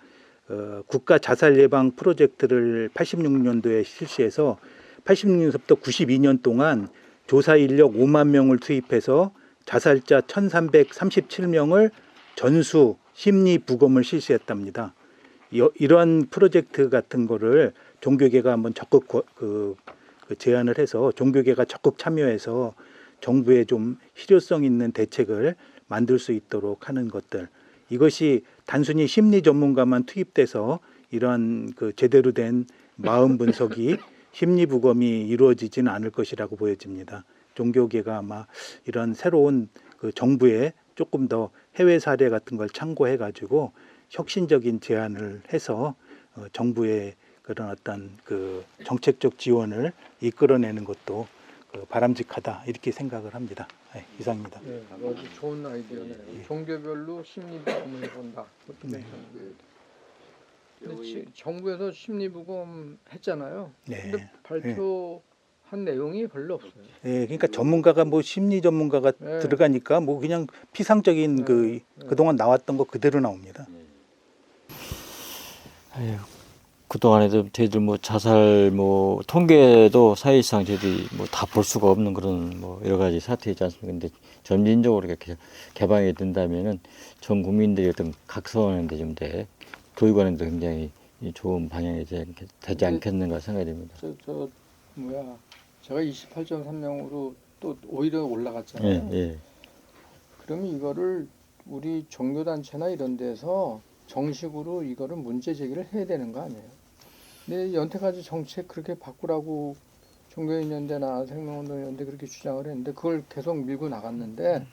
국가 자살 예방 프로젝트를 86년도에 실시해서 86년부터 92년 동안 조사 인력 5만 명을 투입해서 자살자 1337명을 전수 심리 부검을 실시했답니다. 이러한 프로젝트 같은 거를 종교계가 한번 적극 제안을 해서 종교계가 적극 참여해서 정부에 좀 실효성 있는 대책을 만들 수 있도록 하는 것들, 이것이 단순히 심리 전문가만 투입돼서 이러한 제대로 된 마음 분석이 심리 부검이 이루어지지는 않을 것이라고 보여집니다. 종교계가 아마 이런 새로운 정부의 조금 더 해외 사례 같은 걸 참고해 가지고 혁신적인 제안을 해서 정부의 그런 어떤 정책적 지원을 이끌어내는 것도 바람직하다, 이렇게 생각을 합니다. 네, 이상입니다. 네, 아주 좋은 아이디어네요. 종교별로 심리부검을 해본다. 네. 근데 정부에서 심리부검 했잖아요. 네. 근데 발표한 내용이 별로 없어요. 네, 그러니까 전문가가 심리 전문가가 네. 들어가니까 그냥 피상적인 그동안 나왔던 거 그대로 나옵니다. 아유, 그동안에도 저희들 자살 통계도 사실상 저희들이 다 볼 수가 없는 그런 여러 가지 사태이지 않습니까? 근데 점진적으로 이렇게 개방이 된다면은 전 국민들이 어떤 각성하는 데 좀 교육원에도 굉장히 좋은 방향이 되지 않겠는가 생각이 됩니다. 제가 28.3명으로 또 오히려 올라갔잖아요. 예. 그러면 이거를 우리 종교단체나 이런 데서 정식으로 이거를 문제 제기를 해야 되는 거 아니에요? 근데 연태까지 정책 그렇게 바꾸라고 종교인연대나 생명운동연대 그렇게 주장을 했는데 그걸 계속 밀고 나갔는데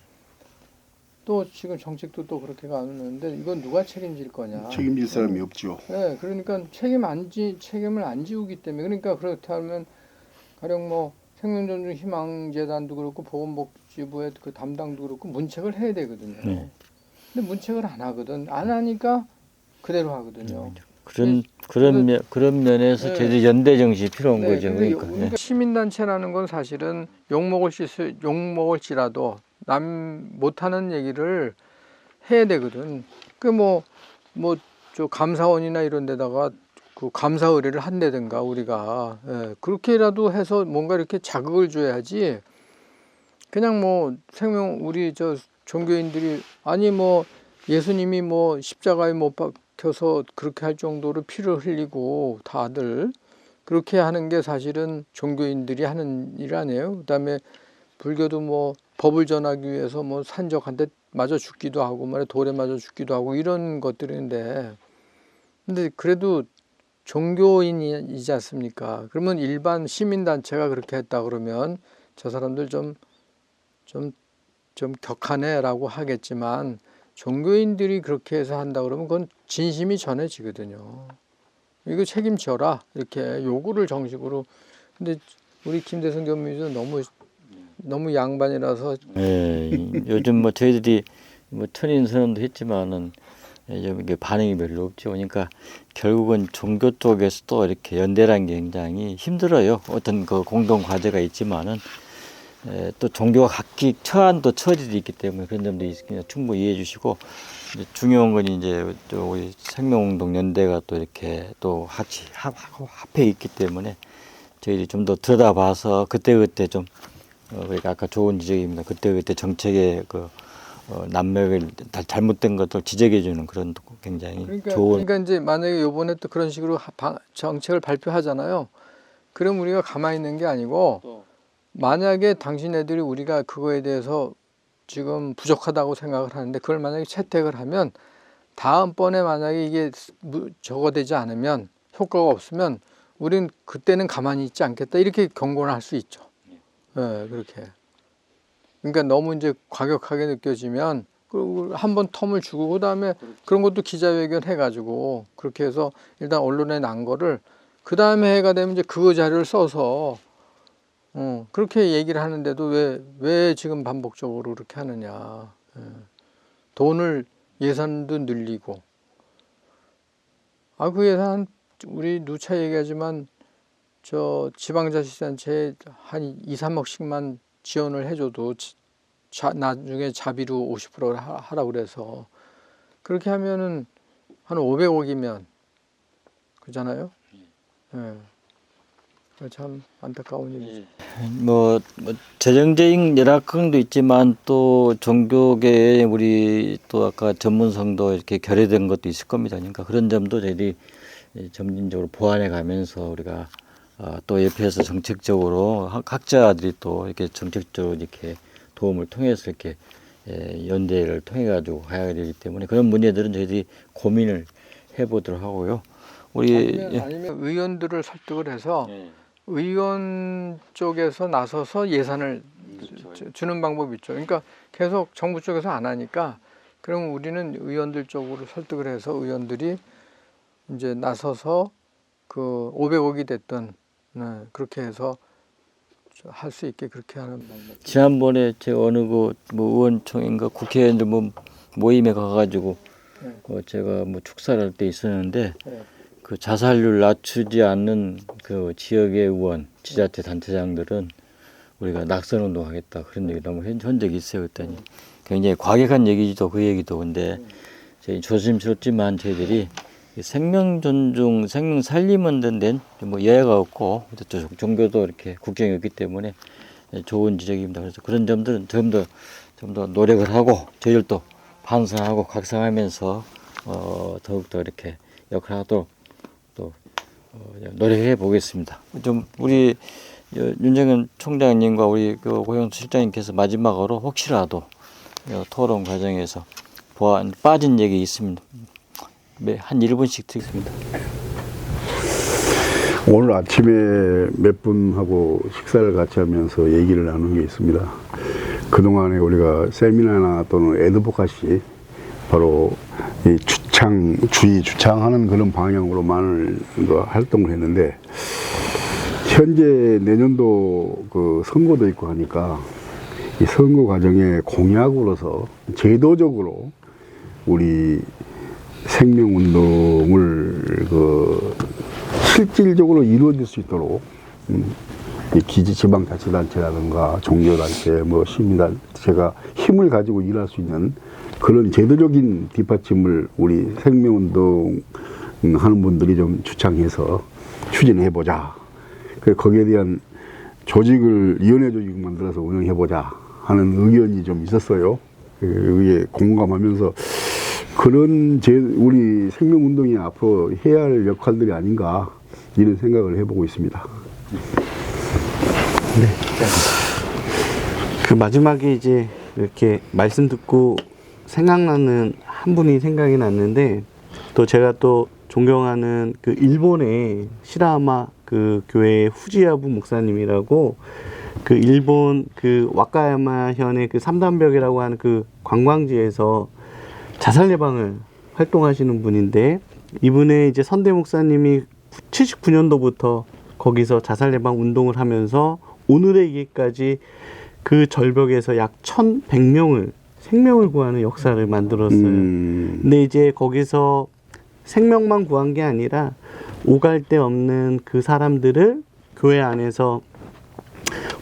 또 지금 정책도 또 그렇게 가는데 이건 누가 책임질 거냐? 책임질 사람이 없죠. 네, 그러니까 책임을 안 지우기 때문에, 그러니까 그렇다면 가령 생명존중 희망재단도 그렇고 보건복지부의 담당도 그렇고 문책을 해야 되거든요. 네. 근데 문책을 안 하거든. 안 하니까 그대로 하거든요. 그런 면에서 네. 저희들 연대 정신이 필요한 네, 거죠. 근데 그러니까. 시민단체라는 건 사실은 욕먹을지라도 남 못하는 얘기를 해야 되거든. 저 감사원이나 이런 데다가 감사 의뢰를 한다든가 우리가 그렇게라도 해서 뭔가 이렇게 자극을 줘야지. 그냥 우리 종교인들이 아니 예수님이 십자가에 못 박혀서 그렇게 할 정도로 피를 흘리고 다들 그렇게 하는 게 사실은 종교인들이 하는 일 아니에요. 그다음에 불교도 법을 전하기 위해서 산적한테 맞아 죽기도 하고 돌에 맞아 죽기도 하고 이런 것들인데, 근데 그래도 종교인이지 않습니까? 그러면 일반 시민단체가 그렇게 했다 그러면 저 사람들 좀 격하네라고 하겠지만 종교인들이 그렇게 해서 한다 그러면 그건 진심이 전해지거든요. 이거 책임져라 이렇게 요구를 정식으로. 근데 우리 김대성 교수님도 너무 양반이라서. 요즘 저희들이 천인 선언도 했지만은 이게 반응이 별로 없죠. 그러니까 결국은 종교 쪽에서 또 이렇게 연대라는 게 굉장히 힘들어요. 어떤 공동 과제가 있지만은 또 종교가 각기 처한 또 처지도 있기 때문에 그런 점도 충분히 이해해 주시고, 중요한 건 또 우리 생명운동 연대가 또 이렇게 또 합해 있기 때문에 저희들이 좀 더 들여다봐서 그때그때 좀 그러니까 아까 좋은 지적입니다. 그때그때 정책의 그 난맥을 잘못된 것들 지적해 주는 그런 굉장히 좋은. 그러니까 이제 만약에 요번에 또 그런 식으로 정책을 발표하잖아요. 그럼 우리가 가만히 있는 게 아니고 만약에 당신네들이 우리가 그거에 대해서 지금 부족하다고 생각을 하는데 그걸 만약에 채택을 하면 다음번에 만약에 이게 적어되지 않으면 효과가 없으면 우린 그때는 가만히 있지 않겠다 이렇게 경고를 할 수 있죠. 네, 그렇게. 그러니까 너무 이제 과격하게 느껴지면 한번 텀을 주고 그다음에 그런 것도 기자회견 해가지고 그렇게 해서 일단 언론에 난 거를 그 다음에 해가 되면 이제 그 자료를 써서 그렇게 얘기를 하는데도 왜 지금 반복적으로 그렇게 하느냐. 돈을 예산도 늘리고 그 예산 우리 누차 얘기하지만 저 지방자치단체에 한 2, 3억씩만 지원을 해줘도 나중에 자비로 50% 하라고 그래서 그렇게 하면은 한 500억이면 그잖아요. 참 안타까운 일이죠. 뭐 재정적인 열악성도 있지만 또 종교계에 우리 또 아까 전문성도 이렇게 결여된 것도 있을 겁니다. 그러니까 그런 점도 저희들이 점진적으로 보완해 가면서 우리가 또 옆에서 정책적으로 각자들이 또 이렇게 정책적으로 이렇게 도움을 통해서 이렇게 연대를 통해 가지고 가야 되기 때문에 그런 문제들은 저희들이 고민을 해보도록 하고요. 우리 아니면 의원들을 설득을 해서 의원 쪽에서 나서서 예산을 주는 방법이 있죠. 그러니까 계속 정부 쪽에서 안 하니까 그럼 우리는 의원들 쪽으로 설득을 해서 의원들이 이제 나서서 그 500억이 됐든 그렇게 해서 할 수 있게 그렇게 하는 방법. 지난번에 제가 어느 뭐 의원총회인가 국회의원들 모임에 가가지고 제가 뭐 축사를 할 때 있었는데 그 자살률 낮추지 않는 그 지역의 의원, 지자체 단체장들은 우리가 낙선운동 하겠다 그런 얘기 너무 한 적이 있어요. 그랬더니 굉장히 과격한 얘기도 그 얘기도 근데 저희 조심스럽지만 저희들이 생명 존중, 생명 살림은 된 뭐 예외가 없고 또 종교도 이렇게 국경이 없기 때문에 좋은 지적입니다. 그래서 그런 점들은 좀 더 노력을 하고 저희들도 반성하고 각성하면서 더욱더 이렇게 역할하도록 또 노력해 보겠습니다. 좀 우리 윤정현 총장님과 우리 그 고영수 실장님께서 마지막으로 혹시라도 토론 과정에서 빠진 얘기 있으면 한 1분씩 드리겠습니다. 오늘 아침에 몇 분하고 식사를 같이 하면서 얘기를 나눈 게 있습니다. 그동안에 우리가 세미나나 또는 애드보카시 바로 이 주창하는 그런 방향으로만 활동을 했는데 현재 내년도 그 선거도 있고 하니까 이 선거 과정에 공약으로서 제도적으로 우리 생명운동을 그 실질적으로 이루어질 수 있도록 이 지방자치단체라든가 종교단체, 뭐 시민단체가 힘을 가지고 일할 수 있는 그런 제도적인 뒷받침을 우리 생명운동 하는 분들이 좀 주창해서 추진해보자. 거기에 대한 위원회 조직을 만들어서 운영해보자 하는 의견이 좀 있었어요. 그에 공감하면서 그런 우리 생명운동이 앞으로 해야 할 역할들이 아닌가 이런 생각을 해보고 있습니다. 네. 그 마지막에 이제 이렇게 말씀 듣고 생각나는 한 분이 생각이 났는데 또 제가 또 존경하는 그 일본의 시라하마 그 교회 후지야부 목사님이라고 그 일본 그 와카야마현의 그 삼단벽이라고 하는 그 관광지에서 자살 예방을 활동하시는 분인데 이분의 이제 선대 목사님이 79년도부터 거기서 자살 예방 운동을 하면서 오늘의 이기까지 그 절벽에서 약 1,100명을 생명을 구하는 역사를 만들었어요. 근데 이제 거기서 생명만 구한 게 아니라 오갈 데 없는 그 사람들을 교회 안에서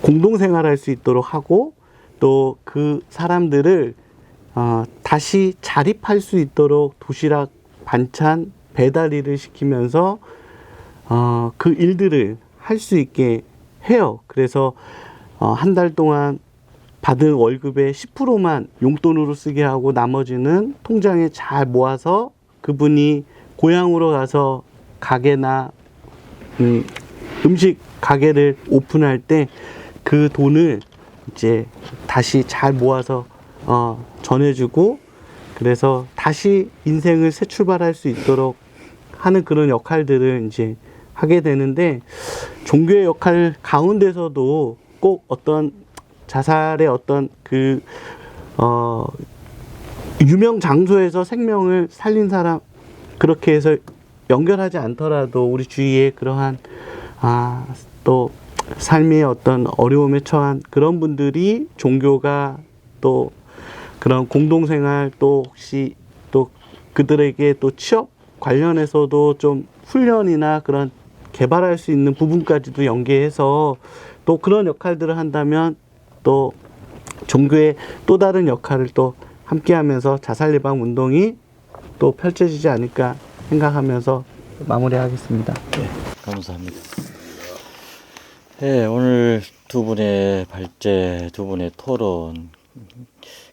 공동생활할 수 있도록 하고 또 그 사람들을 다시 자립할 수 있도록 도시락 반찬 배달 일을 시키면서 그 일들을 할 수 있게 해요. 그래서 한 달 동안 받은 월급의 10%만 용돈으로 쓰게 하고 나머지는 통장에 잘 모아서 그분이 고향으로 가서 가게나 음식 가게를 오픈할 때 그 돈을 이제 다시 잘 모아서 전해주고, 그래서 다시 인생을 새 출발할 수 있도록 하는 그런 역할들을 이제 하게 되는데, 종교의 역할 가운데서도 꼭 어떤 자살의 어떤 유명 장소에서 생명을 살린 사람, 그렇게 해서 연결하지 않더라도 우리 주위에 그러한 또 삶의 어떤 어려움에 처한 그런 분들이 종교가 또 그런 공동생활, 또 혹시 또 그들에게 또 취업 관련해서도 좀 훈련이나 그런 개발할 수 있는 부분까지도 연계해서 또 그런 역할들을 한다면 또 종교의 또 다른 역할을 또 함께하면서 자살 예방 운동이 또 펼쳐지지 않을까 생각하면서 마무리하겠습니다. 네, 감사합니다. 네, 오늘 두 분의 발제, 두 분의 토론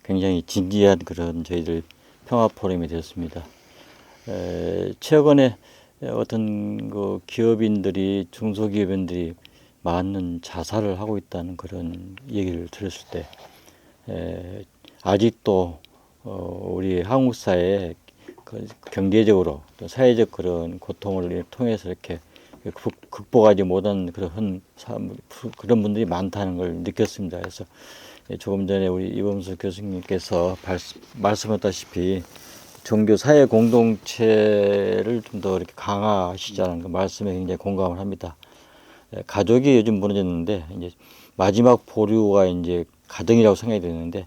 굉장히 진지한 그런 저희들 평화 포럼이 되었습니다. 최근에 어떤 그 기업인들이, 중소기업인들이 많은 자살을 하고 있다는 그런 얘기를 들었을 때, 아직도 우리 한국 사회에 그 경제적으로 또 사회적 그런 고통을 통해서 이렇게 극복하지 못한 그런 분들이 많다는 걸 느꼈습니다. 그래서 조금 전에 우리 이범수 교수님께서 말씀하셨다시피 종교 사회 공동체를 좀 더 이렇게 강화하시자는 그 말씀에 굉장히 공감을 합니다. 가족이 요즘 무너졌는데 이제 마지막 보류가 이제 가정이라고 생각이 되는데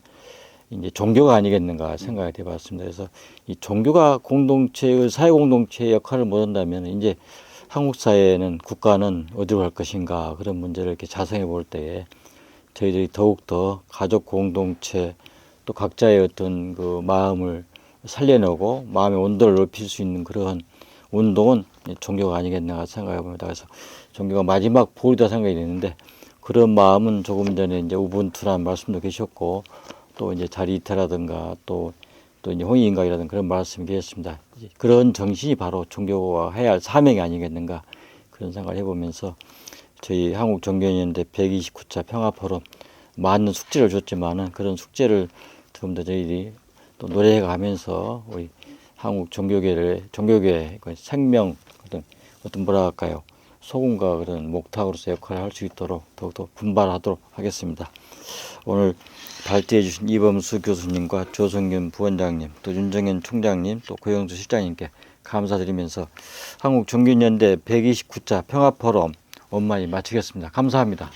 이제 종교가 아니겠는가 생각이 되어봤습니다. 그래서 이 종교가 공동체의 사회 공동체의 역할을 못한다면 이제 한국 사회는, 국가는 어디로 갈 것인가, 그런 문제를 이렇게 자성해 볼 때에 저희들이 더욱더 가족 공동체, 또 각자의 어떤 그 마음을 살려내고 마음의 온도를 높일 수 있는 그런 운동은 종교가 아니겠나 생각해 봅니다. 그래서 종교가 마지막 보루다 생각이 되는데, 그런 마음은 조금 전에 이제 우분투라는 말씀도 계셨고, 또 이제 자리 이태라든가 또 이제 홍익인각이라든 그런 말씀이 계셨습니다. 그런 정신이 바로 종교가 해야 할 사명이 아니겠는가, 그런 생각을 해보면서 저희 한국종교연대 129차 평화포럼 많은 숙제를 줬지만은 그런 숙제를 좀 더 저희들이 또 노래해 가면서 우리 한국 종교계의 생명, 어떤 뭐라 할까요, 소금과 그런 목탁으로서 역할을 할 수 있도록 더욱더 분발하도록 하겠습니다. 오늘 발제해 주신 이범수 교수님과 조성균 부원장님, 또 윤정현 총장님, 또 고영수 실장님께 감사드리면서 한국종교연대 129차 평화포럼 원만히 마치겠습니다. 감사합니다.